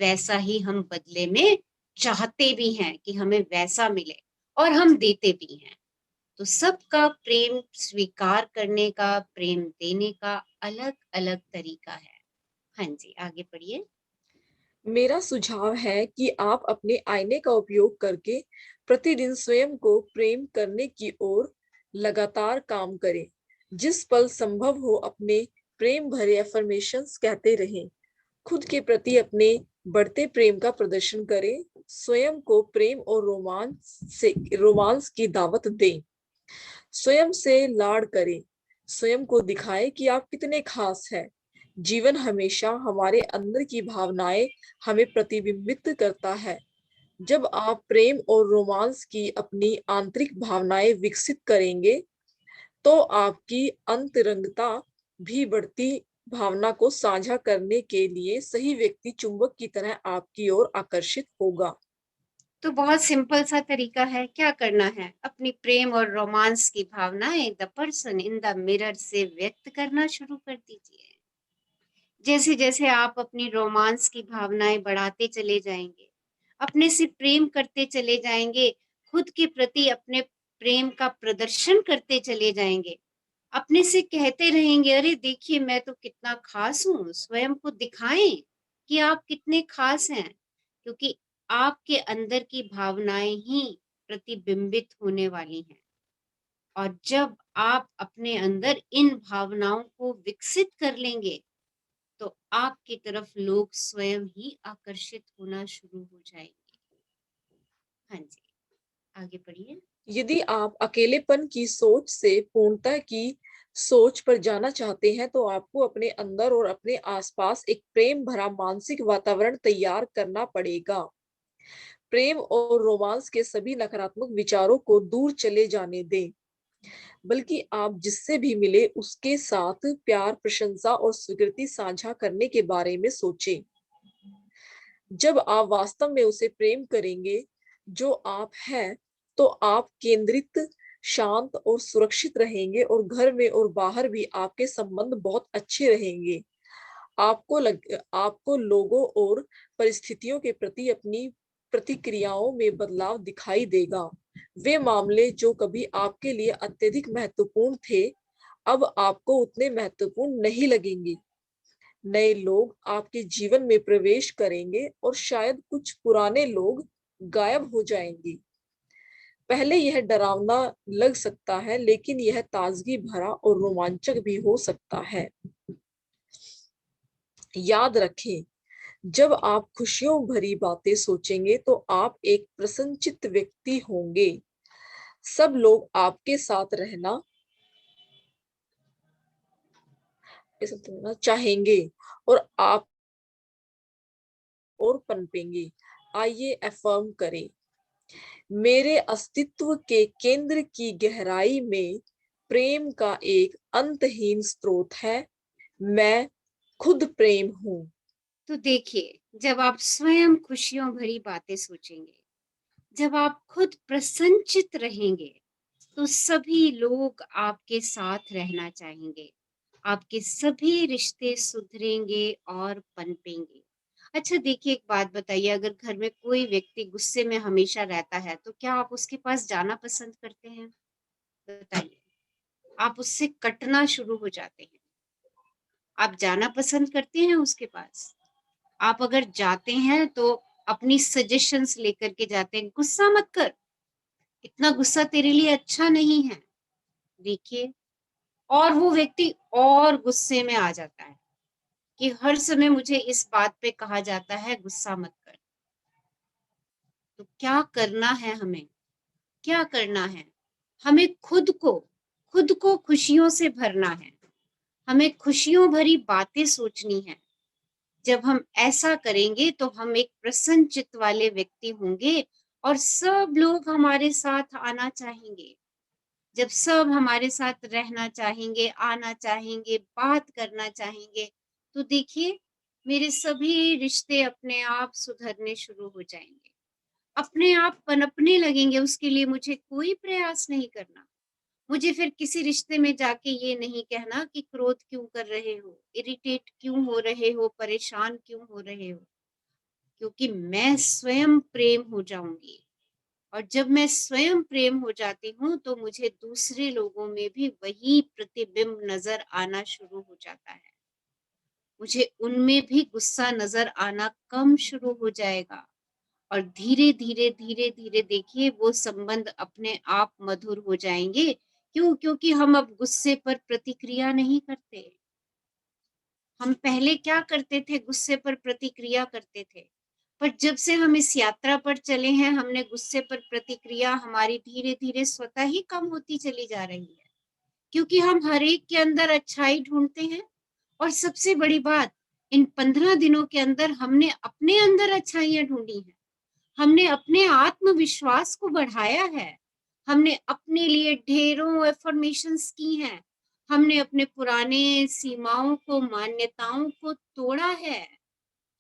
वैसा ही हम बदले में चाहते भी हैं कि हमें वैसा मिले, और हम देते भी हैं। तो सबका प्रेम स्वीकार करने का, प्रेम देने का अलग अलग तरीका है। हाँ जी, आगे पढ़िए। मेरा सुझाव है कि आप अपने आईने का उपयोग करके प्रतिदिन स्वयं को प्रेम करने की ओर लगातार काम करें। जिस पल संभव हो अपने प्रेम भरे अफर्मेशंस कहते रहें। खुद के प्रति अपने बढ़ते प्रेम का प्रदर्शन करें। स्वयं को प्रेम और रोमांस की दावत दें। स्वयं से लाड करें। स्वयं को दिखाएं कि आप कितने खास हैं। जीवन हमेशा हमारे अंदर की भावनाएं हमें प्रतिबिंबित करता है। जब आप प्रेम और रोमांस की अपनी आंतरिक भावनाएं विकसित करेंगे तो आपकी अंतरंगता भी बढ़ती भावना को साझा करने के लिए सही व्यक्ति चुंबक की तरह आपकी ओर आकर्षित होगा। तो बहुत सिंपल सा तरीका है। क्या करना है? अपनी प्रेम और रोमांस की भावनाएं the person in the mirror से व्यक्त करना शुरू कर दीजिए। जैसे जैसे आप अपनी रोमांस की भावनाएं बढ़ाते चले जाएंगे, अपने से प्रेम करते चले जाएंगे, खुद के प्रति अपने प्रेम का प्रदर्शन करते चले जाएंगे, अपने से कहते रहेंगे, अरे देखिए मैं तो कितना खास हूँ। स्वयं को दिखाएं कि आप कितने खास हैं, क्योंकि आपके अंदर की भावनाएं ही प्रतिबिंबित होने वाली हैं। और जब आप अपने अंदर इन भावनाओं को विकसित कर लेंगे तो आपकी तरफ लोग स्वयं ही आकर्षित होना शुरू हो जाएंगे। हाँ जी, आगे पढ़िए। यदि आप अकेलेपन की सोच से पूर्णता की सोच पर जाना चाहते हैं तो आपको अपने अंदर और अपने आसपास एक प्रेम भरा मानसिक वातावरण तैयार करना पड़ेगा। प्रेम और रोमांस के सभी नकारात्मक विचारों को दूर चले जाने दें, बल्कि आप जिससे भी मिले उसके साथ प्यार, प्रशंसा और स्वीकृति साझा करने के बारे में सोचें। जब आप वास्तव में उसे प्रेम करेंगे जो आप हैं, तो आप केंद्रित, शांत और सुरक्षित रहेंगे और घर में और बाहर भी आपके संबंध बहुत अच्छे रहेंगे। आपको लोगों और परिस्थितियों के प्रति अपनी प्रतिक्रियाओं में बदलाव दिखाई देगा। वे मामले जो कभी आपके लिए अत्यधिक महत्वपूर्ण थे, अब आपको उतने महत्वपूर्ण नहीं लगेंगे। नए लोग आपके जीवन में प्रवेश करेंगे और शायद कुछ पुराने लोग गायब हो जाएंगे। पहले यह डरावना लग सकता है, लेकिन यह ताजगी भरा और रोमांचक भी हो सकता है। याद रखें, जब आप खुशियों भरी बातें सोचेंगे तो आप एक प्रसन्नचित्त व्यक्ति होंगे। सब लोग आपके साथ रहना चाहेंगे और आप और पनपेंगे। आइए अफर्म करें, मेरे अस्तित्व के केंद्र की गहराई में प्रेम का एक अंतहीन स्रोत है। मैं खुद प्रेम हूँ। तो देखिए, जब आप स्वयं खुशियों भरी बातें सोचेंगे, जब आप खुद प्रसन्नचित रहेंगे, तो सभी लोग आपके साथ रहना चाहेंगे। आपके सभी रिश्ते सुधरेंगे और पनपेंगे। अच्छा देखिए, एक बात बताइए, अगर घर में कोई व्यक्ति गुस्से में हमेशा रहता है तो क्या आप उसके पास जाना पसंद करते हैं? बताइए। आप उससे कटना शुरू हो जाते हैं। आप जाना पसंद करते हैं उसके पास? आप अगर जाते हैं तो अपनी सजेशंस लेकर के जाते हैं, गुस्सा मत कर, इतना गुस्सा तेरे लिए अच्छा नहीं है। देखिए, और वो व्यक्ति और गुस्से में आ जाता है कि हर समय मुझे इस बात पे कहा जाता है गुस्सा मत कर। तो क्या करना है हमें? क्या करना है? हमें खुद को खुशियों से भरना है। हमें खुशियों भरी बातें सोचनी है। जब हम ऐसा करेंगे तो हम एक प्रसन्न चित्त वाले व्यक्ति होंगे और सब लोग हमारे साथ आना चाहेंगे। जब सब हमारे साथ रहना चाहेंगे, आना चाहेंगे, बात करना चाहेंगे, तो देखिए मेरे सभी रिश्ते अपने आप सुधरने शुरू हो जाएंगे, अपने आप पनपने लगेंगे। उसके लिए मुझे कोई प्रयास नहीं करना। मुझे फिर किसी रिश्ते में जाके ये नहीं कहना कि क्रोध क्यों कर रहे हो, इरिटेट क्यों हो रहे हो, परेशान क्यों हो रहे हो, क्योंकि मैं स्वयं प्रेम हो जाऊंगी। और जब मैं स्वयं प्रेम हो जाती हूँ तो मुझे दूसरे लोगों में भी वही प्रतिबिंब नजर आना शुरू हो जाता है। मुझे उनमें भी गुस्सा नजर आना कम शुरू हो जाएगा, और धीरे धीरे धीरे धीरे देखिए वो संबंध अपने आप मधुर हो जाएंगे। क्यों? क्योंकि हम अब गुस्से पर प्रतिक्रिया नहीं करते। हम पहले क्या करते थे? गुस्से पर प्रतिक्रिया करते थे। पर जब से हम इस यात्रा पर चले हैं, हमने गुस्से पर प्रतिक्रिया हमारी धीरे धीरे स्वतः ही कम होती चली जा रही है, क्योंकि हम हर एक के अंदर अच्छाई ढूंढते हैं। और सबसे बड़ी बात, इन 15 दिनों के अंदर हमने अपने अंदर अच्छाइयां ढूंढी हैं। हमने अपने आत्मविश्वास को बढ़ाया है। हमने अपने लिए ढेरों एफर्मेशंस की हैं। हमने अपने पुराने सीमाओं को, मान्यताओं को तोड़ा है।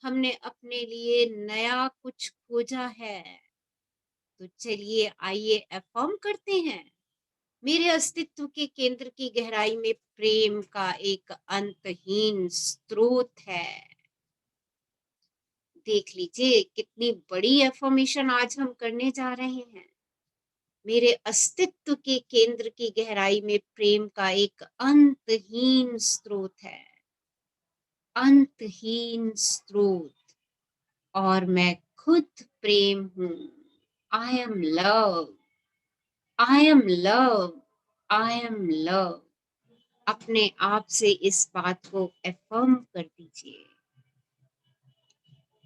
हमने अपने लिए नया कुछ खोजा है। तो चलिए आइए अफर्म करते हैं, मेरे अस्तित्व के केंद्र की गहराई में प्रेम का एक अंतहीन स्रोत है। देख लीजिए कितनी बड़ी एफर्मेशन आज हम करने जा रहे हैं। मेरे अस्तित्व के केंद्र की गहराई में प्रेम का एक अंतहीन स्रोत है, अंतहीन स्रोत। और मैं खुद प्रेम हूं। I am love, I am love, I am love. अपने आप से इस बात को अफर्म कर दीजिए।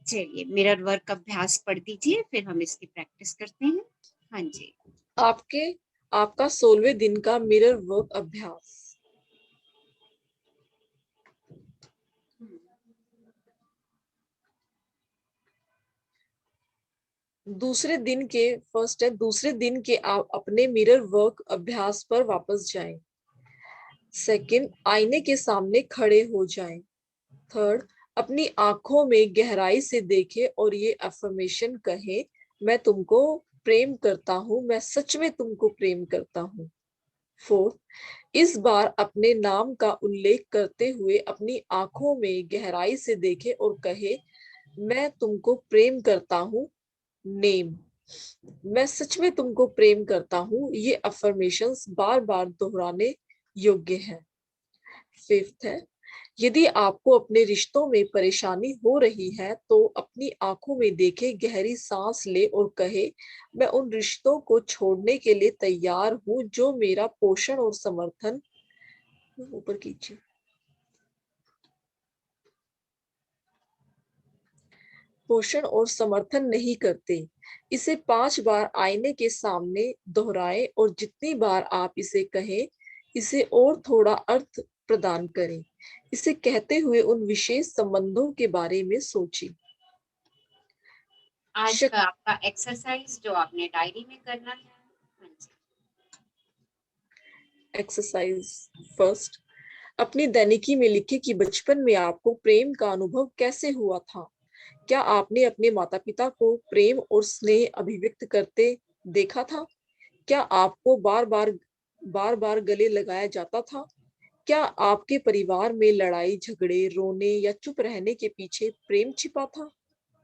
चलिए मिरर वर्क का अभ्यास पढ़ दीजिए, फिर हम इसकी प्रैक्टिस करते हैं। हाँ जी। आपका 16वें दिन का मिरर वर्क अभ्यास। दूसरे दिन के आप अपने मिरर वर्क अभ्यास पर वापस जाएं। सेकंड, आईने के सामने खड़े हो जाएं। थर्ड, अपनी आंखों में गहराई से देखें और ये अफर्मेशन कहें, मैं तुमको प्रेम करता हूँ, मैं सच में तुमको प्रेम करता हूँ। फोर्थ, इस बार अपने नाम का उल्लेख करते हुए अपनी आंखों में गहराई से देखें और कहे, मैं तुमको प्रेम करता हूँ। नेम, मैं सच में तुमको प्रेम करता हूँ। ये अफर्मेशंस बार बार दोहराने योग्य है। फिफ्थ है, यदि आपको अपने रिश्तों में परेशानी हो रही है तो अपनी आंखों में देखे, गहरी सांस ले और कहे, मैं उन रिश्तों को छोड़ने के लिए तैयार हूं जो मेरा पोषण और समर्थन, ऊपर कीजिए, पोषण और समर्थन नहीं करते। इसे 5 बार आईने के सामने दोहराएं और जितनी बार आप इसे कहें, इसे और थोड़ा अर्थ प्रदान करें। इसे कहते हुए उन विशेष संबंधों के बारे में सोचिए। आज का आपका एक्सरसाइज जो आपने डायरी में करना है। हाँ जी। एक्सरसाइज फर्स्ट, अपनी दैनिकी में लिखे कि बचपन में आपको प्रेम का अनुभव कैसे हुआ था। क्या आपने अपने माता पिता को प्रेम और स्नेह अभिव्यक्त करते देखा था? क्या आपको बार बार गले लगाया जाता था? क्या आपके परिवार में लड़ाई झगड़े, रोने या चुप रहने के पीछे प्रेम छिपा था?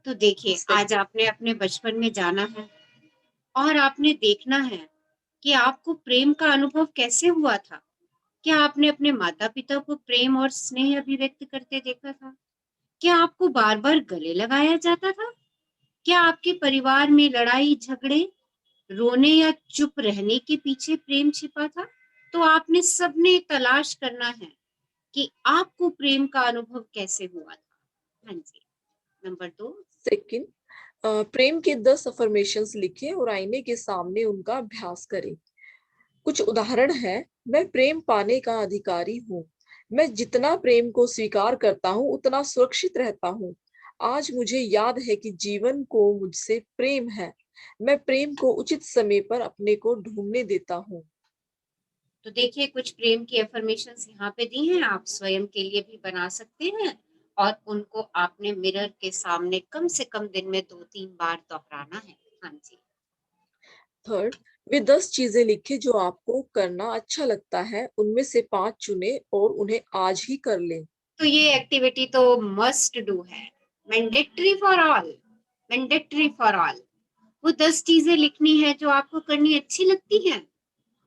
तो देखिए आज आपने अपने बचपन में जाना है और आपने देखना है कि आपको प्रेम का अनुभव कैसे हुआ था। क्या आपने अपने माता पिता को प्रेम और स्नेह अभिव्यक्त करते देखा था? क्या आपको बार बार गले लगाया जाता था? क्या आपके परिवार में लड़ाई झगड़े, रोने या चुप रहने के पीछे प्रेम छिपा था? तो आपने सबने तलाश करना है कि आपको प्रेम का अनुभव कैसे हुआ था। हाँ जी। नंबर 2, सेकंड, प्रेम के 10 अफर्मेशंस लिखें और आईने के सामने उनका अभ्यास करें। कुछ उदाहरण है, मैं प्रेम पाने का अधिकारी हूँ। मैं जितना प्रेम को स्वीकार करता हूँ उतना सुरक्षित रहता हूँ। आज मुझे याद है कि जीवन को मुझसे प्रेम है। मैं प्रेम को उचित समय पर अपने को ढूंढने देता हूँ। तो देखिए कुछ प्रेम की अफर्मेशंस यहाँ पे दी हैं, आप स्वयं के लिए भी बना सकते हैं और उनको आपने मिरर के सामने कम से कम दिन में 2-3 बार दोहराना है। हाँ जी। थर्ड, वे 10 चीजें लिखे जो आपको करना अच्छा लगता है, उनमें से 5 चुने और उन्हें आज ही कर लें। तो ये एक्टिविटी तो मस्ट डू है, mandatory for all, mandatory for all. वो 10 चीजें लिखनी है जो आपको करनी अच्छी लगती हैं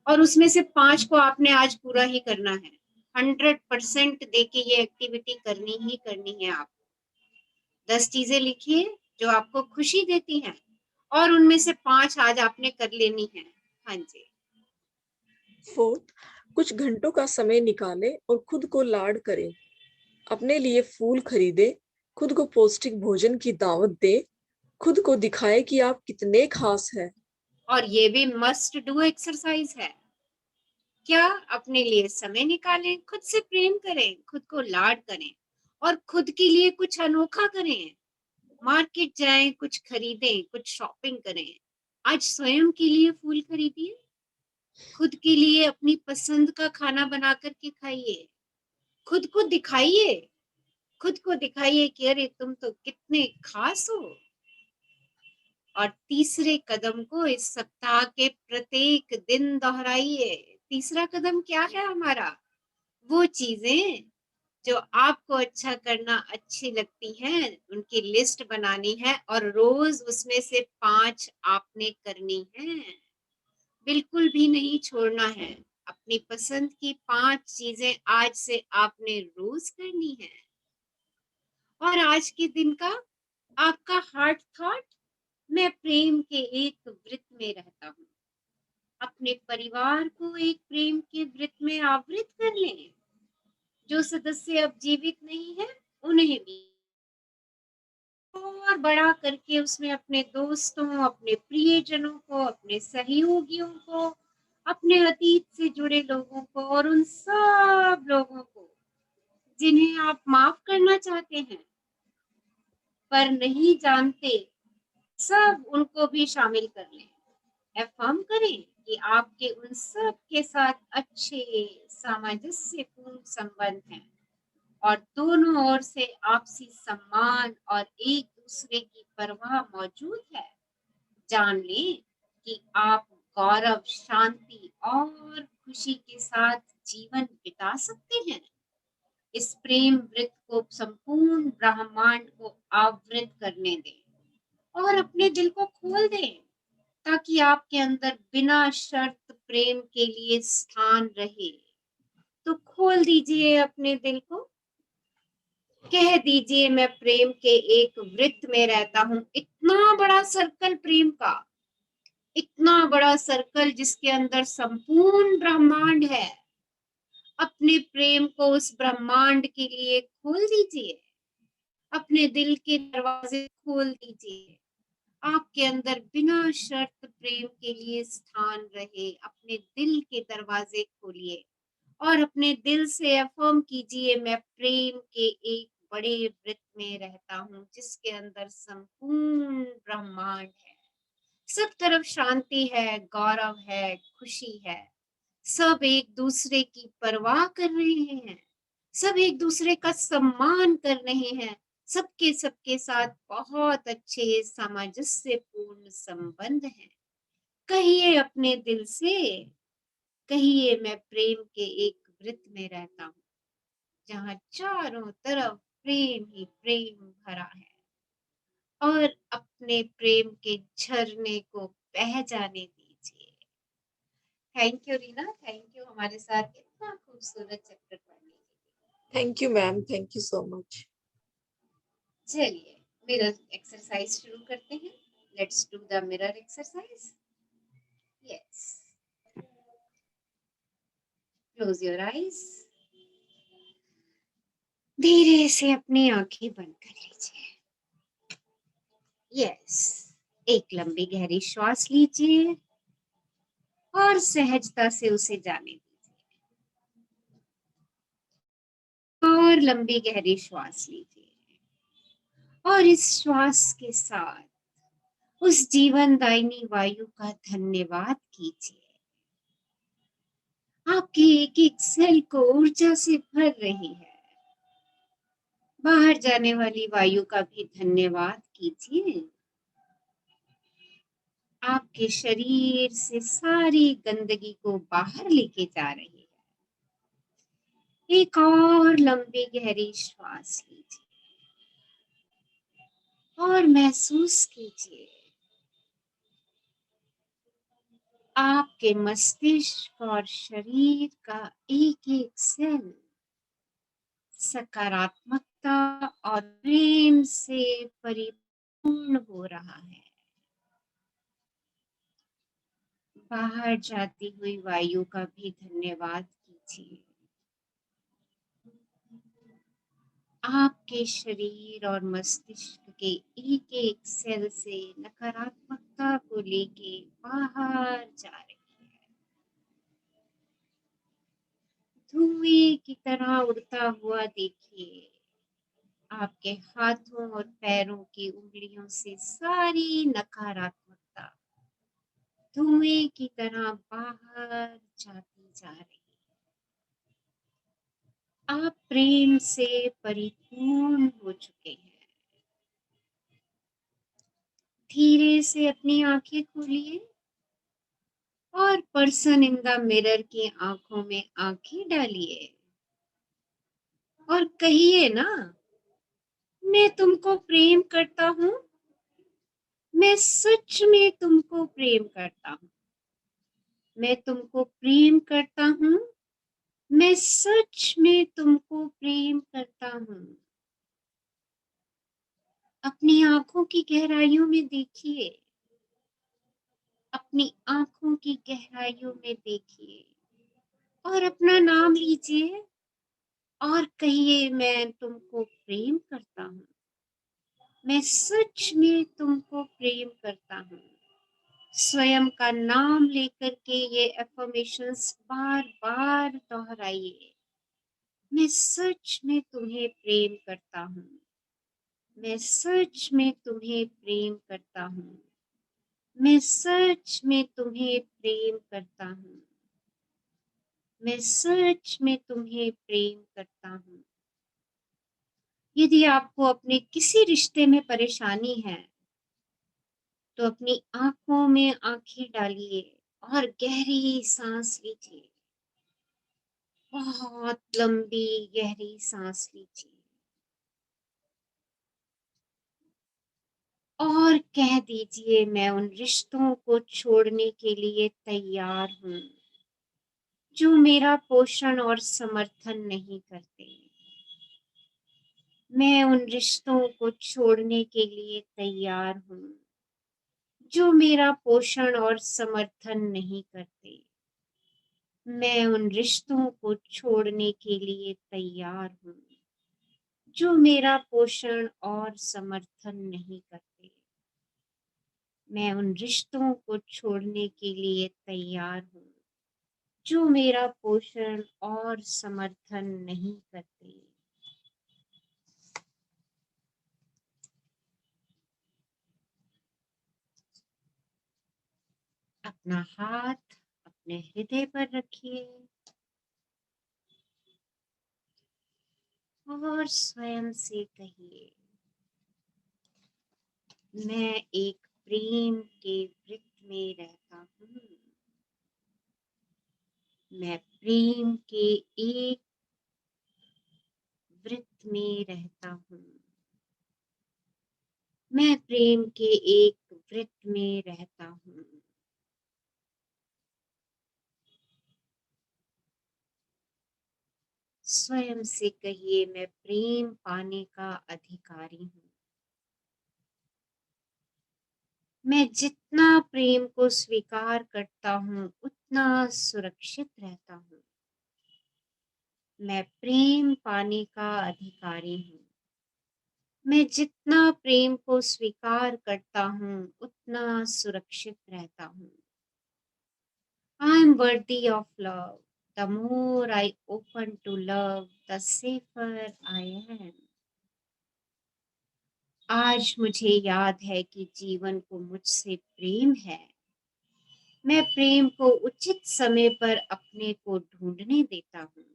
और उसमें से 5 को आपने आज पूरा ही करना है। 100% देके ये एक्टिविटी करनी ही करनी है आपको। 10 चीजें लिखिए जो आपको खुशी देती हैं और उनमें से 5 आज आपने कर लेनी है। हाँ जी। फोर्थ, कुछ घंटों का समय निकालें और खुद को लाड करें। अपने लिए फूल खरीदें, खुद को पौष्टिक भोजन की दावत दें, खुद को दिखाएं कि आप कितने खास हैं। और ये भी मस्ट डू एक्सरसाइज है। क्या अपने लिए समय निकालें, खुद से प्रेम करें, खुद को लाड करें और खुद के लिए कुछ अनोखा करें। मार्केट जाएं, कुछ खरीदें, कुछ शॉपिंग करें। आज स्वयं के लिए फूल खरीदिए, खुद के लिए अपनी पसंद का खाना बना करके खाइए, खुद को दिखाइए, खुद को दिखाइए कि अरे तुम तो कितने खास हो। और तीसरे कदम को इस सप्ताह के प्रत्येक दिन दोहराइए। तीसरा कदम क्या है हमारा? वो चीजें जो आपको अच्छा करना अच्छी लगती हैं उनकी लिस्ट बनानी है और रोज उसमें से 5 आपने करनी है। बिल्कुल भी नहीं छोड़ना है। अपनी पसंद की 5 चीजें आज से आपने रोज करनी है। और आज के दिन का आपका हार्ट थॉट, मैं प्रेम के एक वृत्त में रहता हूँ। अपने परिवार को एक प्रेम के वृत्त में आवृत कर लें। जो सदस्य अब जीवित नहीं है उन्हें भी और बड़ा करके उसमें अपने दोस्तों, अपने प्रियजनों को, अपने सहयोगियों को, अपने अतीत से जुड़े लोगों को और उन सब लोगों को जिन्हें आप माफ करना चाहते हैं पर नहीं जानते, सब उनको भी शामिल कर लें। अफर्म करें कि आपके उन सब के साथ अच्छे सामंजस्यपूर्ण संबंध हैं और दोनों ओर से आपसी सम्मान और एक दूसरे की परवाह मौजूद है। जान लें कि आप गौरव, शांति और खुशी के साथ जीवन बिता सकते हैं। इस प्रेम वृत्त को संपूर्ण ब्रह्मांड को आवृत करने दें और अपने दिल को खोल दें ताकि आपके अंदर बिना शर्त प्रेम के लिए स्थान रहे। तो खोल दीजिए अपने दिल को, कह दीजिए मैं प्रेम के एक वृत्त में रहता हूँ। इतना बड़ा सर्कल प्रेम का, इतना बड़ा सर्कल जिसके अंदर संपूर्ण ब्रह्मांड है। अपने प्रेम को उस ब्रह्मांड के लिए खोल दीजिए। अपने दिल के दरवाजे खोल दीजिए। आपके अंदर बिना शर्त प्रेम के लिए स्थान रहे। अपने दिल के दरवाजे खोलिए और अपने दिल से अफर्म कीजिए मैं प्रेम के एक बड़े वृत्त में रहता हूँ जिसके अंदर संपूर्ण ब्रह्मांड है। सब तरफ शांति है, गौरव है, खुशी है। सब एक दूसरे की परवाह कर रहे हैं, सब एक दूसरे का सम्मान कर रहे हैं। सबके साथ बहुत अच्छे सामंजस्यपूर्ण संबंध हैं। कहिए अपने दिल से, कहिए मैं प्रेम के एक वृत्त में रहता हूँ जहाँ चारों तरफ प्रेम ही प्रेम भरा है। और अपने प्रेम के झरने को बह जाने दीजिए। Thank you Reena, thank you हमारे साथ इतना खूबसूरत चैप्टर पढ़ने के लिए। Thank you ma'am, thank you so much. चलिए मिरर एक्सरसाइज शुरू करते हैं। Let's do the mirror exercise. Yes, close your eyes. धीरे से अपनी आंखें बंद कर लीजिए। यस, एक लंबी गहरी श्वास लीजिए और सहजता से उसे जाने दीजिए। और लंबी गहरी श्वास लीजिए और इस श्वास के साथ उस जीवनदायिनी वायु का धन्यवाद कीजिए। आपके एक एक सेल को ऊर्जा से भर रही है। बाहर जाने वाली वायु का भी धन्यवाद कीजिए। आपके शरीर से सारी गंदगी को बाहर लेके जा रही है। एक और लंबी गहरी श्वास लीजिए और महसूस कीजिए आपके मस्तिष्क और शरीर का एक एक सेल सकारात्मकता और प्रेम से परिपूर्ण हो रहा है। बाहर जाती हुई वायु का भी धन्यवाद कीजिए। आपके शरीर और मस्तिष्क के एक एक सेल से नकारात्मकता को लेके बाहर जा रही है। धुएं की तरह उड़ता हुआ देखिए। आपके हाथों और पैरों की उंगलियों से सारी नकारात्मकता धुएं की तरह बाहर जाती जा रही है। आप प्रेम से परिपूर्ण हो चुके हैं। धीरे से अपनी आंखें खोलिए और पर्सन इन द मिरर की आंखों में आंखें डालिए और कहिए ना, मैं तुमको प्रेम करता हूँ। मैं सच में तुमको प्रेम करता हूँ। मैं तुमको प्रेम करता हूँ। मैं सच में तुमको प्रेम करता हूँ। अपनी आंखों की गहराइयों में देखिए। अपनी आंखों की गहराइयों में देखिए और अपना नाम लीजिए और कहिए, मैं तुमको प्रेम करता हूँ। मैं सच में तुमको प्रेम करता हूँ। स्वयं का नाम लेकर के ये अफर्मेशंस बार बार दोहराइए। मैं सच में तुम्हें प्रेम करता हूँ। मैं सच में तुम्हें प्रेम करता हूँ। मैं सच में तुम्हें प्रेम करता हूँ। मैं सच में तुम्हें प्रेम करता हूँ। यदि आपको अपने किसी रिश्ते में परेशानी है तो अपनी आंखों में आंखें डालिए और गहरी सांस लीजिए। बहुत लंबी गहरी सांस लीजिए और कह दीजिए, मैं उन रिश्तों को छोड़ने के लिए तैयार हूँ जो मेरा पोषण और समर्थन नहीं करते। मैं उन रिश्तों को छोड़ने के लिए तैयार हूँ जो मेरा पोषण और समर्थन नहीं करते। मैं उन रिश्तों को छोड़ने के लिए तैयार हूँ जो मेरा पोषण और समर्थन नहीं करते। मैं उन रिश्तों को छोड़ने के लिए तैयार हूँ जो मेरा पोषण और समर्थन नहीं करते। अपना हाथ अपने हृदय पर रखिए और स्वयं से कहिए, मैं एक प्रेम के वृत्त में रहता हूँ। मैं प्रेम के एक वृत्त में रहता हूँ। मैं प्रेम के एक वृत्त में रहता हूँ। स्वयं से कहिए, मैं प्रेम पाने का अधिकारी हूँ। मैं जितना प्रेम को स्वीकार करता हूँ उतना सुरक्षित रहता हूँ। मैं प्रेम पाने का अधिकारी हूँ। मैं जितना प्रेम को स्वीकार करता हूँ उतना सुरक्षित रहता हूँ। I am worthy of love. The more I open to love, the safer I am. आज मुझे याद है कि जीवन को मुझसे प्रेम है। मैं प्रेम को उचित समय पर अपने को ढूंढने देता हूँ।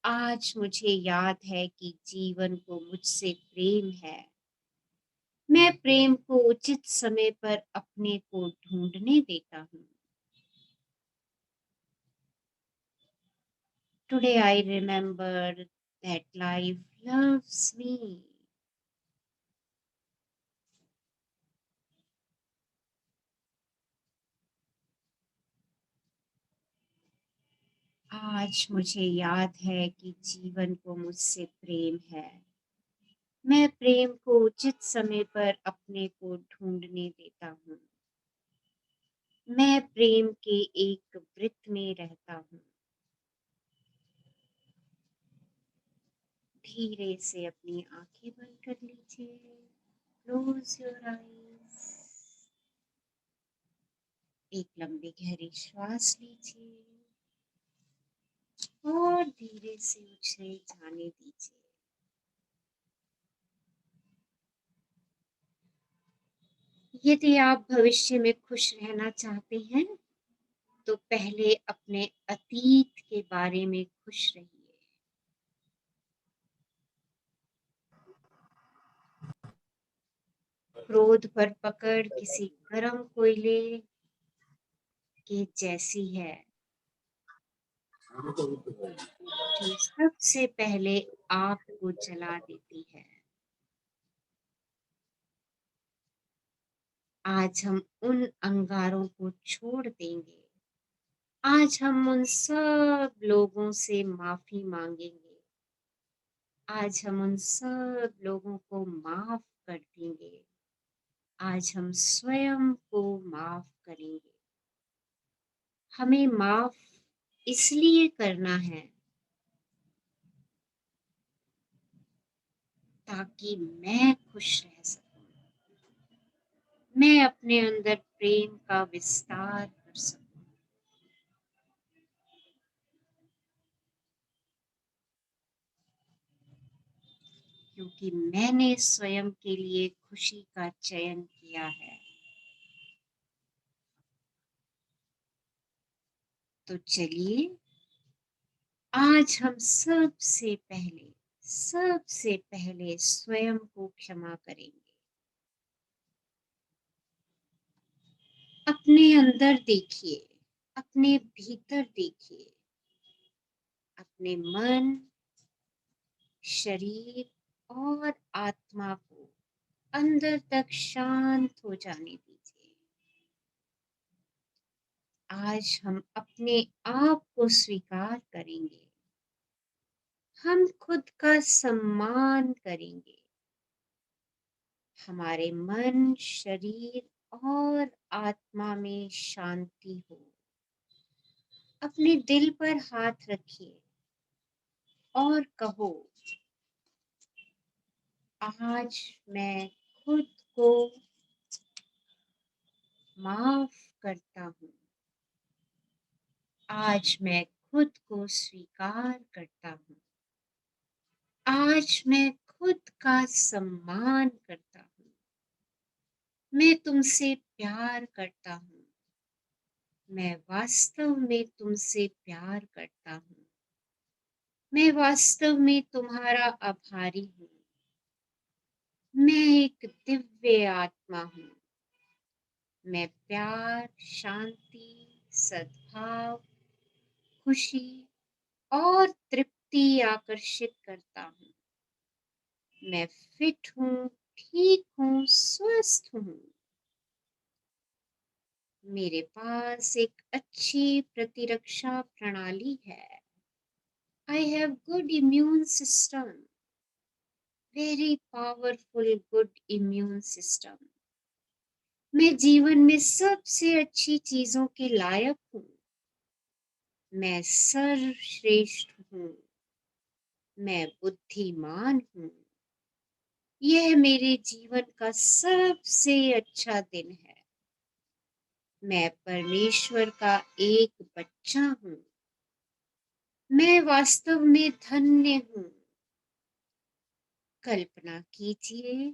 आज मुझे याद है कि जीवन को मुझसे प्रेम है। मैं प्रेम को उचित समय पर अपने को ढूंढने देता हूँ। Today I remember that life loves me. आज मुझे याद है कि जीवन को मुझसे प्रेम है। मैं प्रेम को उचित समय पर अपने को ढूंढने देता हूँ। मैं प्रेम के एक वृत्त में रहता हूँ। धीरे से अपनी आंखें बंद कर लीजिए। Close your eyes. एक लंबी गहरी श्वास लीजिए और धीरे से उसे जाने दीजिए। यदि आप भविष्य में खुश रहना चाहते हैं तो पहले अपने अतीत के बारे में खुश रहिए। क्रोध पर पकड़ किसी गर्म कोयले के जैसी है जो सबसे पहले आग को जला देती है। आज हम उन अंगारों को छोड़ देंगे। आज हम उन सब लोगों से माफी मांगेंगे। आज हम उन सब लोगों को माफ कर देंगे। आज हम स्वयं को माफ करेंगे। हमें माफ इसलिए करना है ताकि मैं खुश रह सकूं। मैं अपने अंदर प्रेम का विस्तार कर सकूं। क्योंकि मैंने स्वयं के लिए खुशी का चयन किया है। तो चलिए आज हम सबसे पहले स्वयं को क्षमा करेंगे। अपने अंदर देखिए, अपने भीतर देखिए, अपने मन, शरीर और आत्मा को अंदर तक शांत हो जाने दीजिए। आज हम अपने आप को स्वीकार करेंगे। हम खुद का सम्मान करेंगे। हमारे मन, शरीर और आत्मा में शांति हो। अपने दिल पर हाथ रखिए और कहो, आज मैं खुद को माफ करता हूँ। आज मैं खुद को स्वीकार करता हूँ। आज मैं खुद का सम्मान करता हूँ। मैं तुमसे प्यार करता हूँ। मैं वास्तव में तुमसे प्यार करता हूँ। मैं वास्तव में तुम्हारा आभारी हूँ। मैं एक दिव्य आत्मा हूँ। मैं प्यार, शांति, सद्भाव, खुशी और तृप्ति आकर्षित करता हूँ। मैं फिट हूँ, ठीक हूँ, स्वस्थ हूँ। मेरे पास एक अच्छी प्रतिरक्षा प्रणाली है। I have good immune system. Very powerful good immune system. मैं जीवन में सबसे अच्छी चीजों के लायक हूँ। मैं सर्वश्रेष्ठ हूँ। मैं बुद्धिमान हूँ। यह मेरे जीवन का सबसे अच्छा दिन है। मैं परमेश्वर का एक बच्चा हूँ। मैं वास्तव में धन्य हूँ। कल्पना कीजिए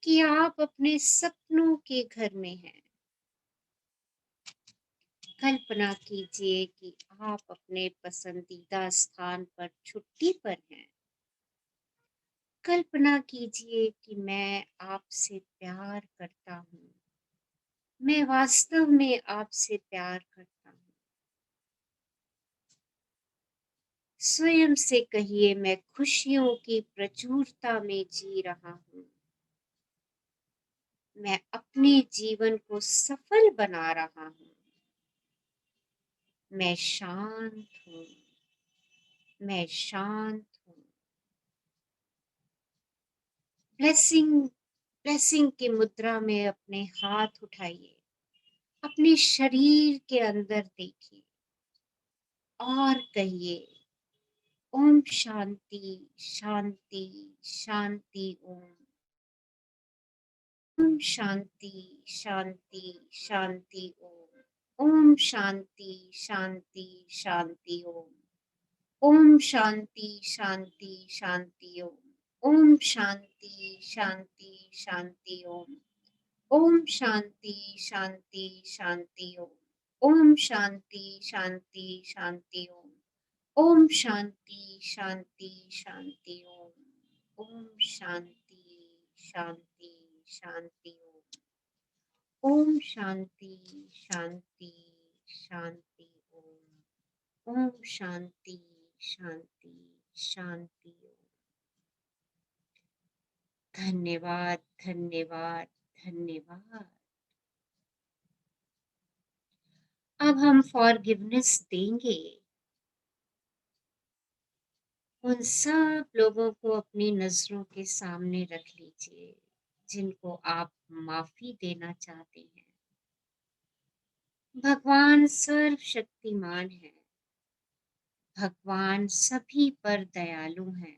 कि आप अपने सपनों के घर में हैं। कल्पना कीजिए कि आप अपने पसंदीदा स्थान पर छुट्टी पर हैं। कल्पना कीजिए कि मैं आपसे प्यार करता हूँ। मैं वास्तव में आपसे प्यार करता हूँ। स्वयं से कहिए, मैं खुशियों की प्रचुरता में जी रहा हूँ। मैं अपने जीवन को सफल बना रहा हूँ। मैं शांत हूँ। मैं शांत हूँ। ब्लेसिंग की मुद्रा में अपने हाथ उठाइए। अपने शरीर के अंदर देखिए और कहिए, ओम शांति शांति शांति ओम। ओम शांति शांति शांति ओम। ओम शांति शांति शांति ओम। ओम शांति शांति शांति ओम। ओम शांति शांति शांति ओम। ओम शांति शांति शांति ओम। ओम शांति शांति शांति ओम। ओम शांति शांति शांति ओम। ओम शांति शांति शांति ओम। ओम शांति शांति शांति ओम। ओम शांति शांति शांति ओम। धन्यवाद धन्यवाद धन्यवाद। अब हम फॉरगिवनेस देंगे। उन सब लोगों को अपनी नजरों के सामने रख लीजिए जिनको आप माफी देना चाहते हैं। भगवान सर्वशक्तिमान है। भगवान सभी पर दयालु हैं।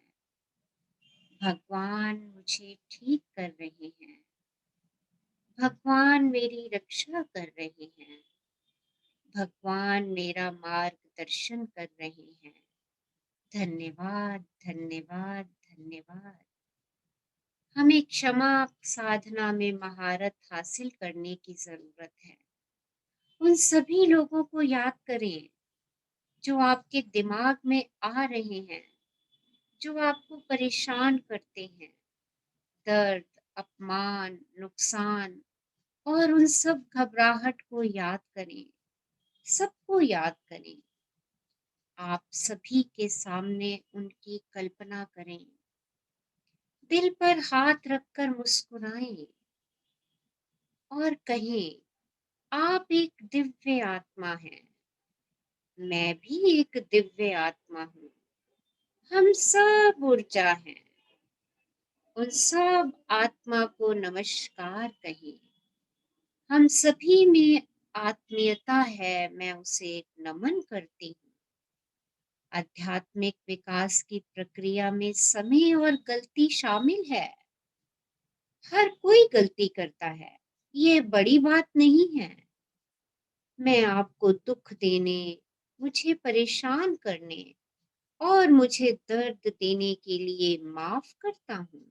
भगवान मुझे ठीक कर रहे हैं। भगवान मेरी रक्षा कर रहे हैं। भगवान मेरा मार्गदर्शन कर रहे हैं। धन्यवाद धन्यवाद धन्यवाद। हमें क्षमा साधना में महारत हासिल करने की जरूरत है। उन सभी लोगों को याद करें जो आपके दिमाग में आ रहे हैं, जो आपको परेशान करते हैं। दर्द, अपमान, नुकसान और उन सब घबराहट को याद करें। सबको याद करें। आप सभी के सामने उनकी कल्पना करें। दिल पर हाथ रखकर मुस्कुराएं और कहें, आप एक दिव्य आत्मा हैं। मैं भी एक दिव्य आत्मा हूँ। हम सब ऊर्जा हैं। उन सब आत्मा को नमस्कार कहें। हम सभी में आत्मीयता है, मैं उसे नमन करती हूँ। आध्यात्मिक विकास की प्रक्रिया में समय और गलती शामिल है। हर कोई गलती करता है, ये बड़ी बात नहीं है। मैं आपको दुख देने, मुझे परेशान करने और मुझे दर्द देने के लिए माफ करता हूँ।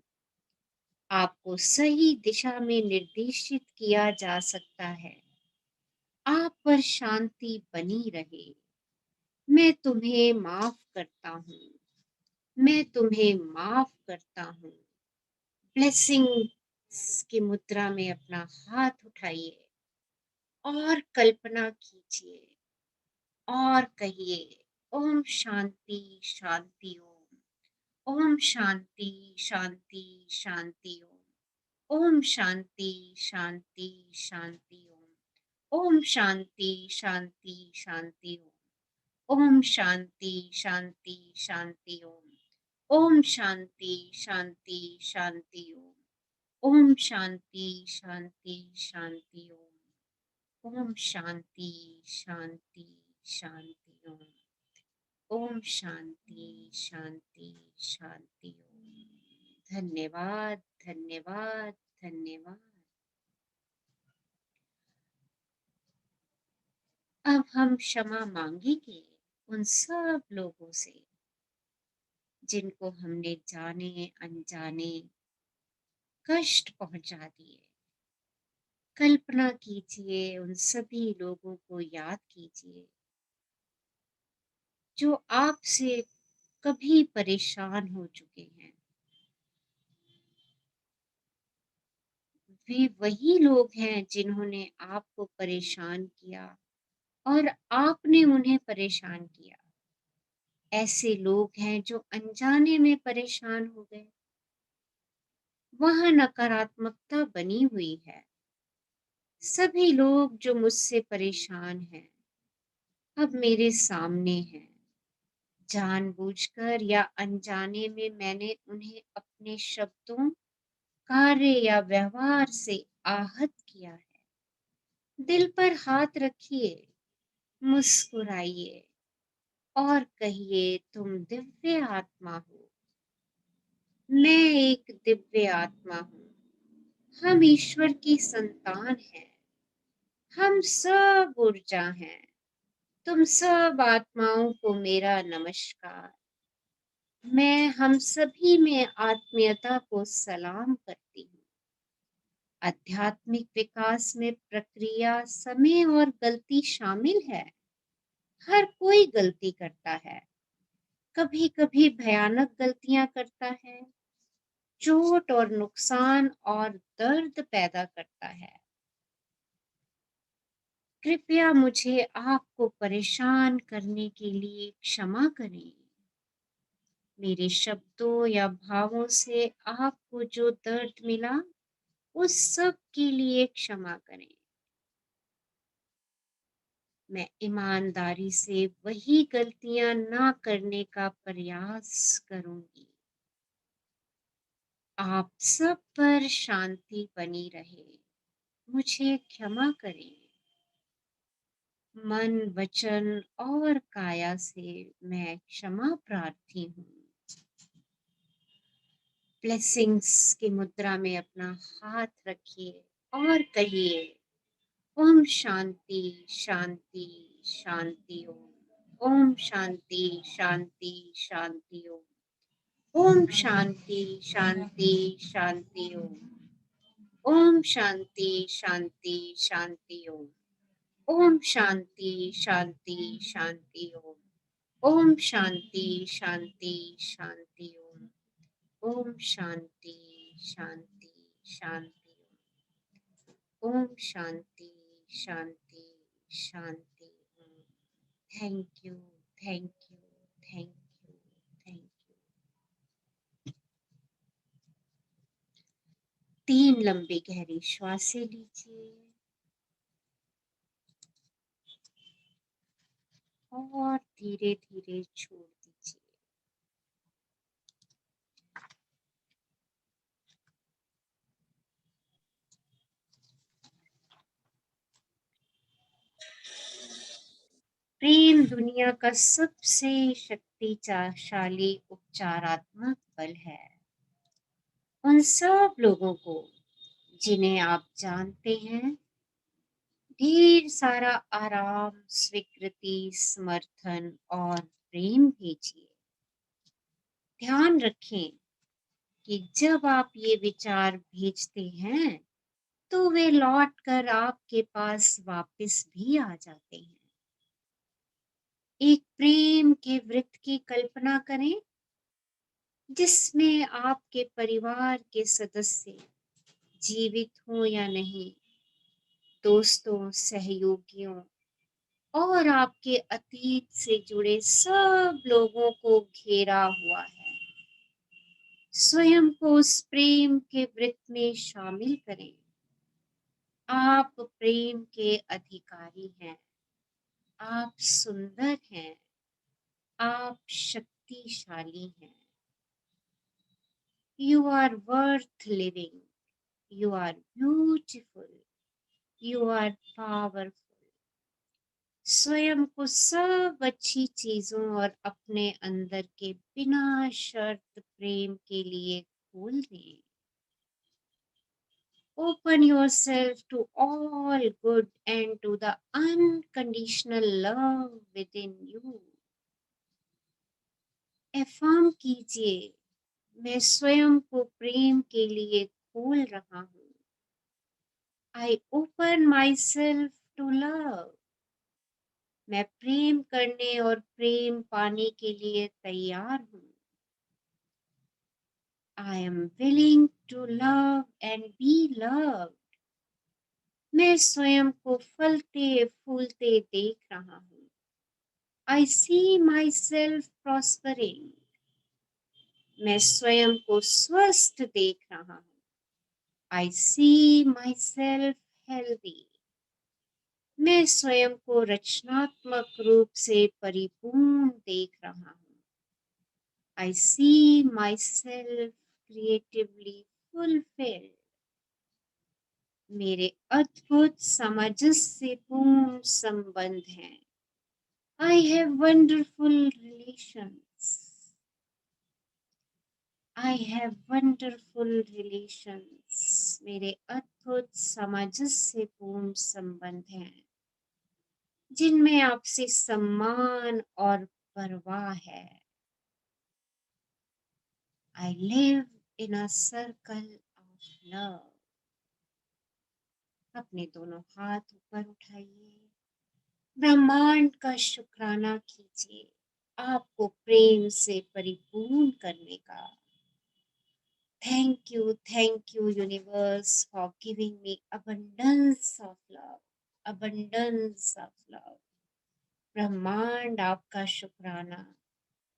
आपको सही दिशा में निर्देशित किया जा सकता है। आप पर शांति बनी रहे। मैं तुम्हें माफ करता हूँ। मैं तुम्हें माफ करता हूँ। ब्लेसिंग की मुद्रा में अपना हाथ उठाइए और कल्पना कीजिए और कहिए, ओम शांति शांति ओम। ओम शांति शांति शांति ओम। ओम शांति शांति शांति ओम। ओम शांति शांति शांति ओम। ओम शांति शांति शांति ओम। ओम शांति शांति शांति ओम। ओम शांति शांति शांति ओम। ओम शांति शांति शांति ओम। ओम शांति शांति शांति ओम। धन्यवाद धन्यवाद धन्यवाद। अब हम क्षमा मांगेंगे उन सब लोगों से जिनको हमने जाने अनजाने कष्ट पहुंचा दिए। कल्पना कीजिए, उन सभी लोगों को याद कीजिए जो आपसे कभी परेशान हो चुके हैं। वे वही लोग हैं जिन्होंने आपको परेशान किया और आपने उन्हें परेशान किया। ऐसे लोग हैं जो अनजाने में परेशान हो गए। वहां नकारात्मकता बनी हुई है। सभी लोग जो मुझसे परेशान हैं अब मेरे सामने हैं। जानबूझकर या अनजाने में मैंने उन्हें अपने शब्दों, कार्य या व्यवहार से आहत किया है। दिल पर हाथ रखिए, मुस्कुराइए और कहिए, तुम दिव्य आत्मा हो। मैं एक दिव्य आत्मा हूँ। हम ईश्वर की संतान हैं। हम सब ऊर्जा हैं। तुम सब आत्माओं को मेरा नमस्कार। मैं हम सभी में आत्मीयता को सलाम करती हूँ। आध्यात्मिक विकास में प्रक्रिया, समय और गलती शामिल है। हर कोई गलती करता है। कभी कभी भयानक गलतियां करता है, चोट और नुकसान और दर्द पैदा करता है। कृपया मुझे आपको परेशान करने के लिए क्षमा करें। मेरे शब्दों या भावों से आपको जो दर्द मिला उस सब के लिए क्षमा करें। मैं ईमानदारी से वही गलतियां ना करने का प्रयास करूंगी। आप सब पर शांति बनी रहे। मुझे क्षमा करें। मन, वचन और काया से मैं क्षमा प्रार्थी हूँ। ब्लेसिंग्स की मुद्रा में अपना हाथ रखिए और कहिए, ओम शांति शांति शांति ओम। ओम शांति शांति शांति ओम। ओम शांति शांति शांति ओम। ओम शांति शांति शांति ओम। ओम शांति शांति शांति ओम। ओम शांति शांति शांति ओम। ओम शांति शांति शांति ओम। ओम शांति शांति शांति ओम। Thank you, thank you, thank you, thank you. 3 लंबी गहरी श्वासें लीजिए और धीरे धीरे छोड़ दीजिए। प्रेम दुनिया का सबसे शक्तिशाली उपचारात्मक बल है। उन सब लोगों को जिन्हें आप जानते हैं ढेर सारा आराम, स्वीकृति, समर्थन और प्रेम भेजिए। ध्यान रखें कि जब आप ये विचार भेजते हैं तो वे लौटकर आपके पास वापस भी आ जाते हैं। एक प्रेम के वृत्त की कल्पना करें जिसमें आपके परिवार के सदस्य जीवित हो या नहीं, दोस्तों, सहयोगियों और आपके अतीत से जुड़े सब लोगों को घेरा हुआ है। स्वयं को उस प्रेम के वृत्त में शामिल करें। आप प्रेम के अधिकारी हैं। आप सुंदर हैं। आप शक्तिशाली हैं। You are worth living. You are beautiful. You are powerful. स्वयं को सब अच्छी चीजों और अपने अंदर के बिना शर्त प्रेम के लिए खोल दें। Open yourself to all good and to the unconditional love within you. Affirm कीजिए, मैं स्वयं को प्रेम के लिए खोल रहा हूँ। I open myself to love. मैं प्रेम करने और प्रेम पाने के लिए तैयार हूँ. I am willing to love and be loved. मैं स्वयं को फलते फूलते देख रहा हूँ. I see myself prospering. मैं स्वयं को स्वस्थ देख रहा हूँ. I see myself healthy. मैं स्वयं को रचनात्मक रूप से परिपूर्ण देख रहा हूँ. I see myself creatively fulfilled. मेरे अद्भुत सामंजस्यपूर्ण संबंध हैं. I have wonderful relations. I have wonderful relations. मेरे अद्भुत सामंजस्यपूर्ण संबंध हैं जिनमें आपसे सम्मान और परवाह है. I live in a circle of love. अपने दोनों हाथ ऊपर उठाइए. ब्रह्मांड का शुक्राना कीजिए आपको प्रेम से परिपूर्ण करने का. Thank you universe for giving me abundance of love. Abundance of love. ब्रह्मांड आपका शुक्राना.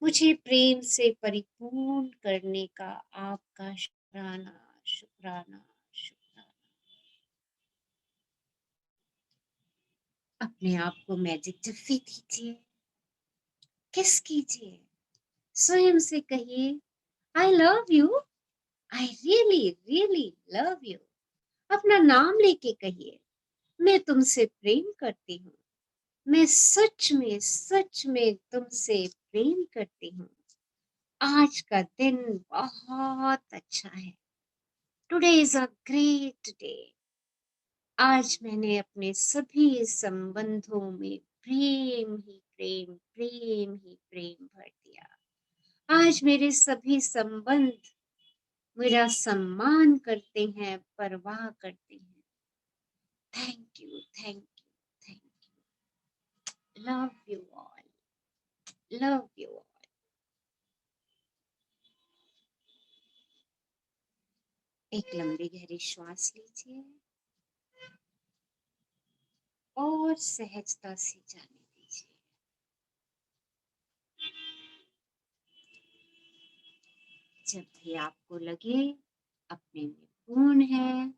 मुझे प्रेम से परिपूर्ण करने का आपका शुक्राना शुक्राना शुक्राना. अपने आप को मैजिक जफ्फी दीजिए. किस कीजिए. स्वयं से कहिए I love you. I really love you. अपना नाम लेके कहिए मैं तुमसे प्रेम करती हूँ. मैं सच में तुमसे प्रेम करती हूँ. आज का दिन बहुत अच्छा है. Today is a great day. आज मैंने अपने सभी संबंधों में प्रेम भर दिया. आज मेरे सभी संबंध मेरा सम्मान करते हैं, परवाह करते हैं. Thank you. Love you all. एक लंबी गहरी श्वास लीजिए और सहजता से जाने दीजिए. जब भी आपको लगे अपने में पूर्ण है,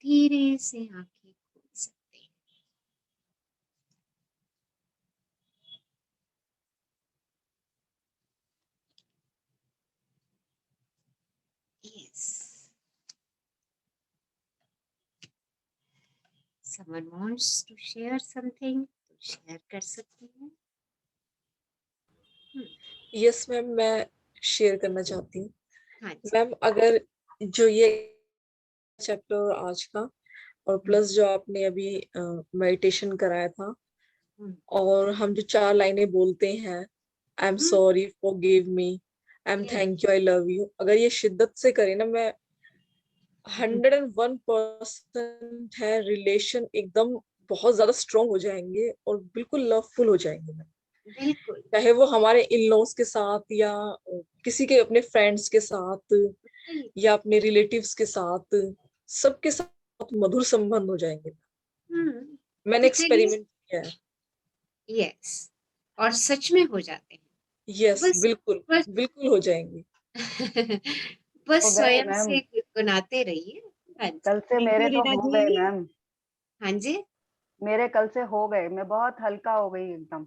धीरे से आंखें खोल सकते हैं. Yes. Someone wants to share something, तो शेयर कर सकते हैं. यस मैम, मैं शेयर करना चाहती हूँ. हाँ जी. मैम, अगर जो ये चैप्टर आज का और प्लस जो आपने अभी मेडिटेशन कराया था, और हम जो 4 लाइनें बोलते हैं, I am sorry, forgive me, I am thank you, I love you, अगर ये शिद्दत से करें ना, मैं 101% है, रिलेशन एकदम बहुत ज्यादा स्ट्रॉन्ग हो जाएंगे और बिल्कुल लवफुल हो जाएंगे मैम. बिल्कुल. चाहे वो हमारे इन लॉज के साथ या किसी के अपने फ्रेंड्स के साथ या अपने रिलेटिव्स के साथ, सबके साथ मधुर संबंध हो जाएंगे. मैंने एक्सपेरिमेंट किया है. यस. और सच में हो जाते हैं. यस, बिल्कुल हो जाएंगे. बस हो गए स्वयं मैम. से गुनगुनाते रहिए. हाँ जी. कल से मेरे तो हो गए मैम. हाँ जी. मेरे कल से हो गए. मैं बहुत हल्का हो गई एकदम.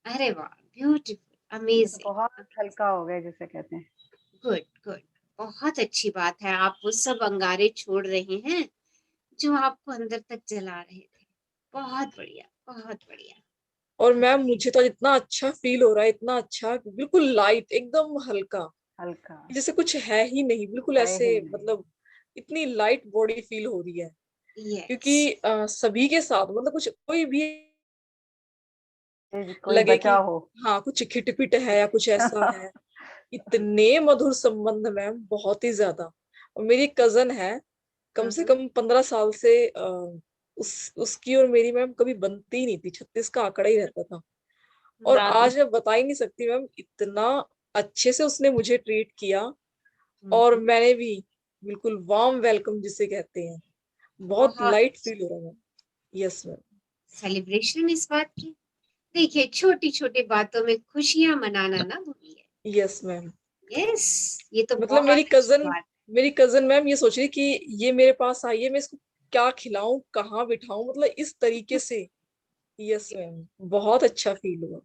अरे वाह, ब्यूटीफुल, अमेजिंग. बहुत हल्का हो गए जिसे कहते हैं. गुड. बहुत अच्छी बात है. आप वो सब अंगारे छोड़ रहे हैं जो आपको अंदर तक जला रहे थे. बहुत बढ़िया. और मैम, मुझे तो इतना अच्छा फील हो रहा है, इतना अच्छा, बिल्कुल लाइट, एकदम हल्का, जैसे कुछ है ही नहीं. बिल्कुल ऐसे, मतलब इतनी लाइट बॉडी फील हो रही है. क्योंकि सभी के साथ, मतलब कुछ कोई भी लगे कि हाँ कुछ खिटपिट है या कुछ ऐसा है. इतने मधुर संबंध मैम, बहुत ही ज्यादा. और मेरी कजन है, कम से कम 15 साल से उसकी और मेरी मैम कभी बनती ही नहीं थी, 36 का आंकड़ा ही रहता था। और आज मैं बता ही नहीं सकती मैम, इतना अच्छे से उसने मुझे ट्रीट किया, और मैंने भी बिल्कुल वार्म वेलकम जिसे कहते हैं, बहुत लाइट फील हो रहा है मैम। Yes ma'am. सेलिब्रेशन इस बात की, देखिए छोटी छोटी बातों में खुशियां मनाना ना भूलिए। Yes ma'am. यस, ये तो मतलब बहुत अच्छी बात। मेरी कजन मैम ये सोच रही कि ये मेरे पास आई है, मैं इसको क्या खिलाऊं, कहाँ बिठाऊं, मतलब इस तरीके से। यस मैम, बहुत अच्छा फील हुआ।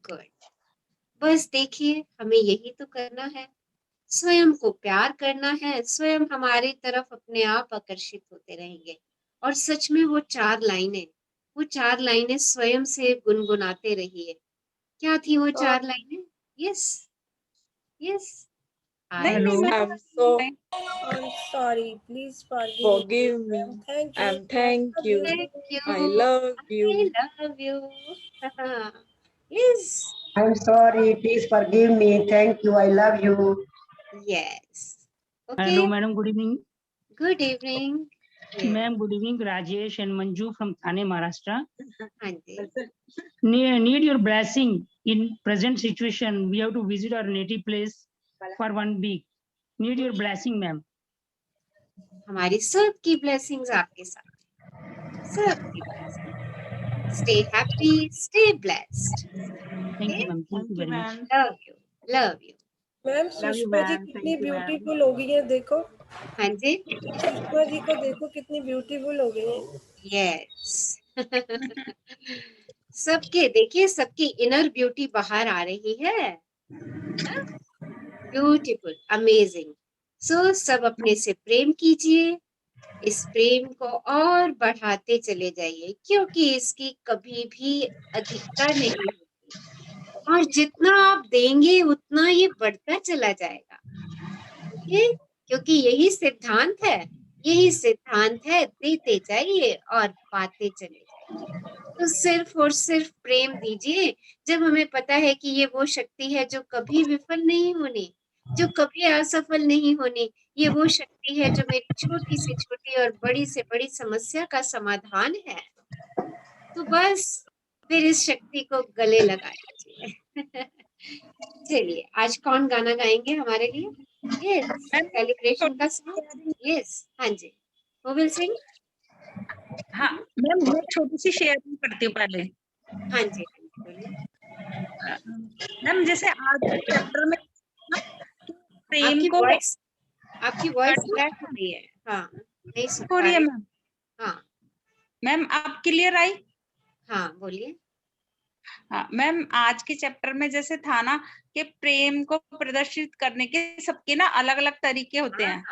गुड। बस देखिए, हमें यही तो करना है, स्वयं को प्यार करना है, स्वयं हमारी तरफ अपने आप आकर्षित होते रहेंगे। और सच में वो 4 लाइनें स्वयं से गुनगुनाते रहिए। क्या थी वो 4 लाइनें? यस, यस, नहीं आई नहीं Yes, मैं I'm so I'm sorry. Please forgive me. forgive me And thank you. and thank you. thank I you, love I you. love you. Yes, I'm sorry. Please forgive me. Thank you. I love you. yes. Hello, Okay, madam. Good evening. good evening. Yes. Ma'am, good evening. Rajesh and Manju from Thane, Maharashtra. हाँ जी, Need your blessing in present situation. We have to visit our native place for 1 week. Need your blessing, ma'am. हमारी सबकी blessings आपके साथ, सबकी blessings. Stay happy, stay blessed. Thank Okay, you, ma'am. Thank you very much. love you, love you. Ma'am Sushma ji कितनी beautiful हो गई है, देखो हाँ जी, सुषमा जी को देखो कितनी ब्यूटीफुल हो गई है। यस। सबके देखिए, सबकी इनर ब्यूटी बाहर आ रही है, ब्यूटीफुल, अमेजिंग। सो सब अपने से प्रेम कीजिए, इस प्रेम को और बढ़ाते चले जाइए, क्योंकि इसकी कभी भी अधिकता नहीं होती, और जितना आप देंगे उतना ये बढ़ता चला जाएगा। ओके, क्योंकि यही सिद्धांत है, देते जाइए और पाते चले जाइए। तो सिर्फ और सिर्फ प्रेम दीजिए, जब हमें पता है कि ये वो शक्ति है जो कभी विफल नहीं होनी, जो कभी असफल नहीं होनी। ये वो शक्ति है जो मेरी छोटी से छोटी और बड़ी से बड़ी समस्या का समाधान है। तो बस फिर इस शक्ति को गले लगा लीजिए। चलिए, आज कौन गाना गाएंगे हमारे लिए? यस, सेलिब्रेशन का सॉन्ग। यस, हाँ जी, हु विल सिंग? हाँ मैम, मैं छोटी सी शेयरिंग करती हूँ पहले। हाँ जी, बोलिए। मैम जैसे आज के चैप्टर में प्रेम को आपकी वॉइस क्रैक हो रही है। हाँ, नहीं सुन हो पा रही है रहे। मैम। हाँ मैम आप क्लियर आई? हाँ, बोलिए। हाँ मैम, आज के चैप्टर में जैसे था ना कि प्रेम को प्रदर्शित करने के सबके ना अलग अलग तरीके होते हैं।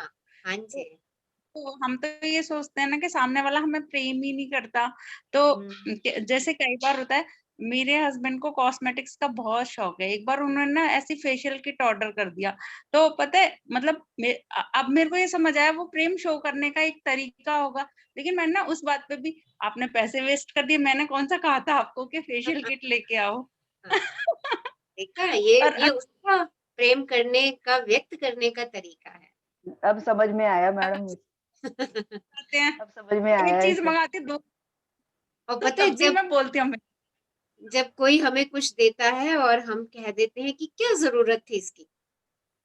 हाँ जी, तो हम तो ये सोचते हैं ना कि सामने वाला हमें प्रेम ही नहीं करता। तो जैसे कई बार होता है, मेरे हस्बैंड को कॉस्मेटिक्स का बहुत शौक है। एक बार उन्होंने ना ऐसी फेशियल किट ऑर्डर कर दिया, तो पता है मतलब अब मेरे को ये समझ आया वो प्रेम शो करने का एक तरीका होगा। लेकिन मैंने ना उस बात पे भी, आपने पैसे वेस्ट कर दिए, मैंने कौन सा कहा था आपको कि फेशियल किट लेके आओ। देखा, ये उसका प्रेम करने का, व्यक्त करने का तरीका है। अब समझ में आया मैडम। अब समझ में आया। एक चीज मंगाती दो, और पता है, जब मैं बोलती हूँ, जब कोई हमें कुछ देता है और हम कह देते हैं कि क्या जरूरत थी इसकी,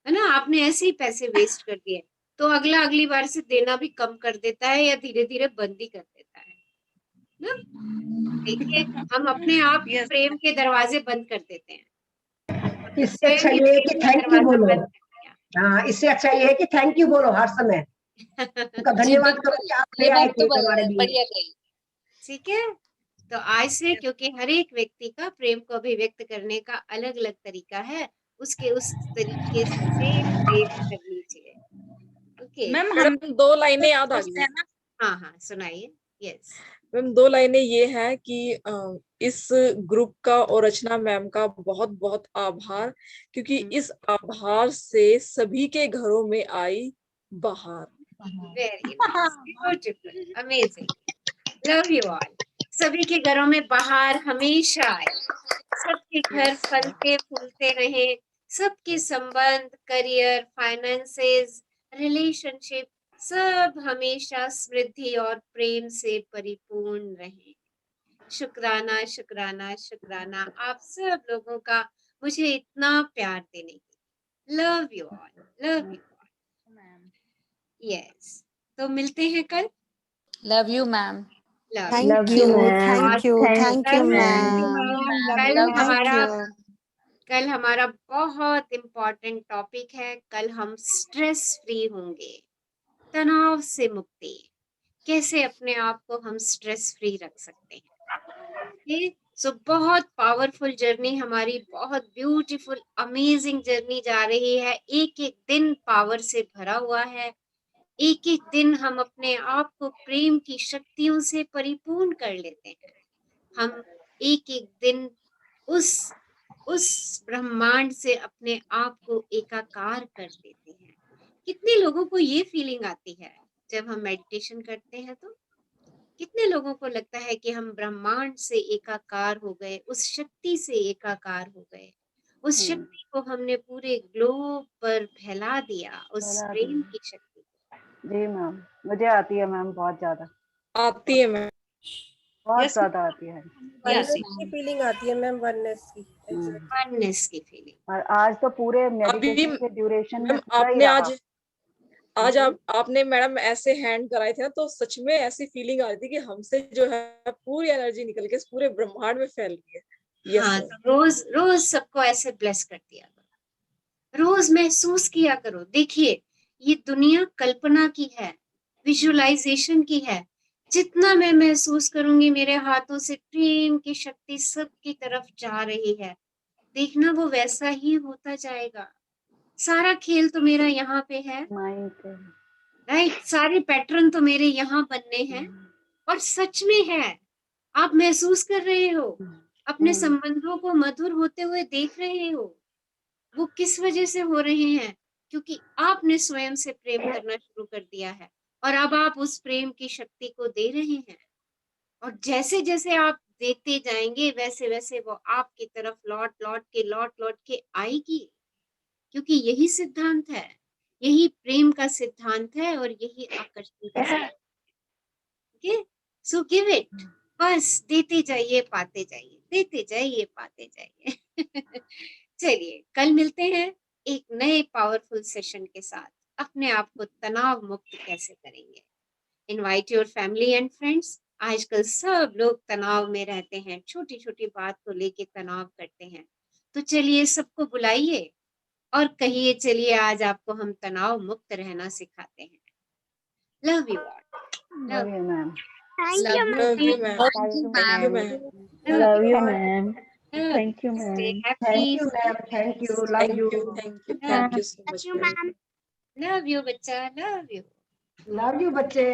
है ना, आपने ऐसे ही पैसे वेस्ट कर दिए, तो अगली बार से देना भी कम कर देता है या धीरे धीरे बंद ही कर देता है ना। देखिए, हम अपने आप प्रेम के दरवाजे बंद कर देते हैं। इससे अच्छा ये है कि थैंक यू बोलो। हाँ, इससे अच्छा ये है कि थैंक यू बोलो हर समय। उनका धन्यवाद करो कि आप ले आए थे हमारे लिए। ठीक है, तो आज से, क्योंकि हर एक व्यक्ति का प्रेम को अभिव्यक्त करने का अलग अलग तरीका है, उसके उस तरीके से प्रेम कर लीजिए। ओके मैम, हम 2 लाइनें याद आ गई। हाँ हाँ, सुनाइए। यस मैम, 2 लाइनें ये है कि इस ग्रुप का और रचना मैम का बहुत बहुत आभार, क्योंकि इस आभार से सभी के घरों में आई बहार। Very nice, beautiful, amazing, love you all. सभी के घरों में बहार हमेशा आए, सबके घर फलते फूलते रहे, सबके संबंध, करियर, फाइनेंसेस, रिलेशनशिप सब हमेशा समृद्धि और प्रेम से परिपूर्ण रहें। शुक्राना शुक्राना शुक्राना आप सब लोगों का मुझे इतना प्यार देने के। Love you all, love you all. Yes, तो मिलते हैं कल। Love you ma'am. Love you, ma'am. Thank you, ma'am. कल हमारा बहुत इम्पोर्टेंट टॉपिक है। कल हम स्ट्रेस फ्री होंगे, तनाव से मुक्ति, कैसे अपने आप को हम स्ट्रेस फ्री रख सकते हैं। सो बहुत पावरफुल जर्नी हमारी, बहुत ब्यूटीफुल अमेजिंग जर्नी जा रही है। एक एक दिन पावर से भरा हुआ है। एक एक दिन हम अपने आप को प्रेम की शक्तियों से परिपूर्ण कर लेते हैं। हम एक एक दिन उस ब्रह्मांड से अपने आप को एकाकार कर देते हैं। कितने लोगों को ये फीलिंग आती है जब हम मेडिटेशन करते हैं? तो कितने लोगों को लगता है कि हम ब्रह्मांड से एकाकार हो गए, उस शक्ति से एकाकार हो गए, उस शक्ति को हमने पूरे ग्लोब पर फैला दिया, उस प्रेम की शक्ति। जी मैम, मुझे आती है मैम, बहुत ज्यादा आती है मैम, बहुत ज्यादा आती है। वननेस की फीलिंग आती है मैम, वननेस की फीलिंग। और आज तो पूरे अभी मेडिटेशन के ड्यूरेशन में मैम पूरा ही आपने रहा। आज आपने मैडम ऐसे हैंड कराए थे ना, तो सच में ऐसी फीलिंग आ रही थी कि हमसे जो है पूरी एनर्जी निकल के पूरे ब्रह्मांड में फैल रही है। हाँ, तो रोज रोज सबको ऐसे ब्लेस कर दिया करो, रोज महसूस किया करो। देखिए, ये दुनिया कल्पना की है, विजुअलाइजेशन की है। जितना मैं महसूस करूंगी मेरे हाथों से प्रेम की शक्ति सबकी तरफ जा रही है, देखना वो वैसा ही होता जाएगा। सारा खेल तो मेरा यहाँ पे है, राइट? सारे पैटर्न तो मेरे यहाँ बनने हैं, और सच में है। आप महसूस कर रहे हो, अपने संबंधों को मधुर होते हुए देख रहे हो। वो किस वजह से हो रहे हैं? क्योंकि आपने स्वयं से प्रेम करना शुरू कर दिया है, और अब आप उस प्रेम की शक्ति को दे रहे हैं। और जैसे जैसे आप देते जाएंगे, वैसे वैसे वो आपकी तरफ लौट लौट के आएगी। क्योंकि यही सिद्धांत है, यही प्रेम का सिद्धांत है, और यही आकर्षण का सिद्धांत है। सो गिव इट, बस देते जाइए, पाते जाइए, देते जाइए, पाते जाइए। चलिए, कल मिलते हैं एक नए पावरफुल सेशन के साथ। अपने आप को तनाव मुक्त कैसे करेंगे? Invite your family and friends. आजकल सब लोग तनाव में रहते हैं, छोटी छोटी बात को लेके तनाव करते हैं। तो चलिए, सबको बुलाइए और कहिए, चलिए आज आपको हम तनाव मुक्त रहना सिखाते हैं। Love you all. Love you ma'am. Love you, ma'am. Thank you, ma'am. Love you, ma'am. Thank you, Thank ma'am. you, ma'am. Thank you. Love you. Thank you so much, ma'am. Love you, बच्चा, love you. Love you, बच्चे.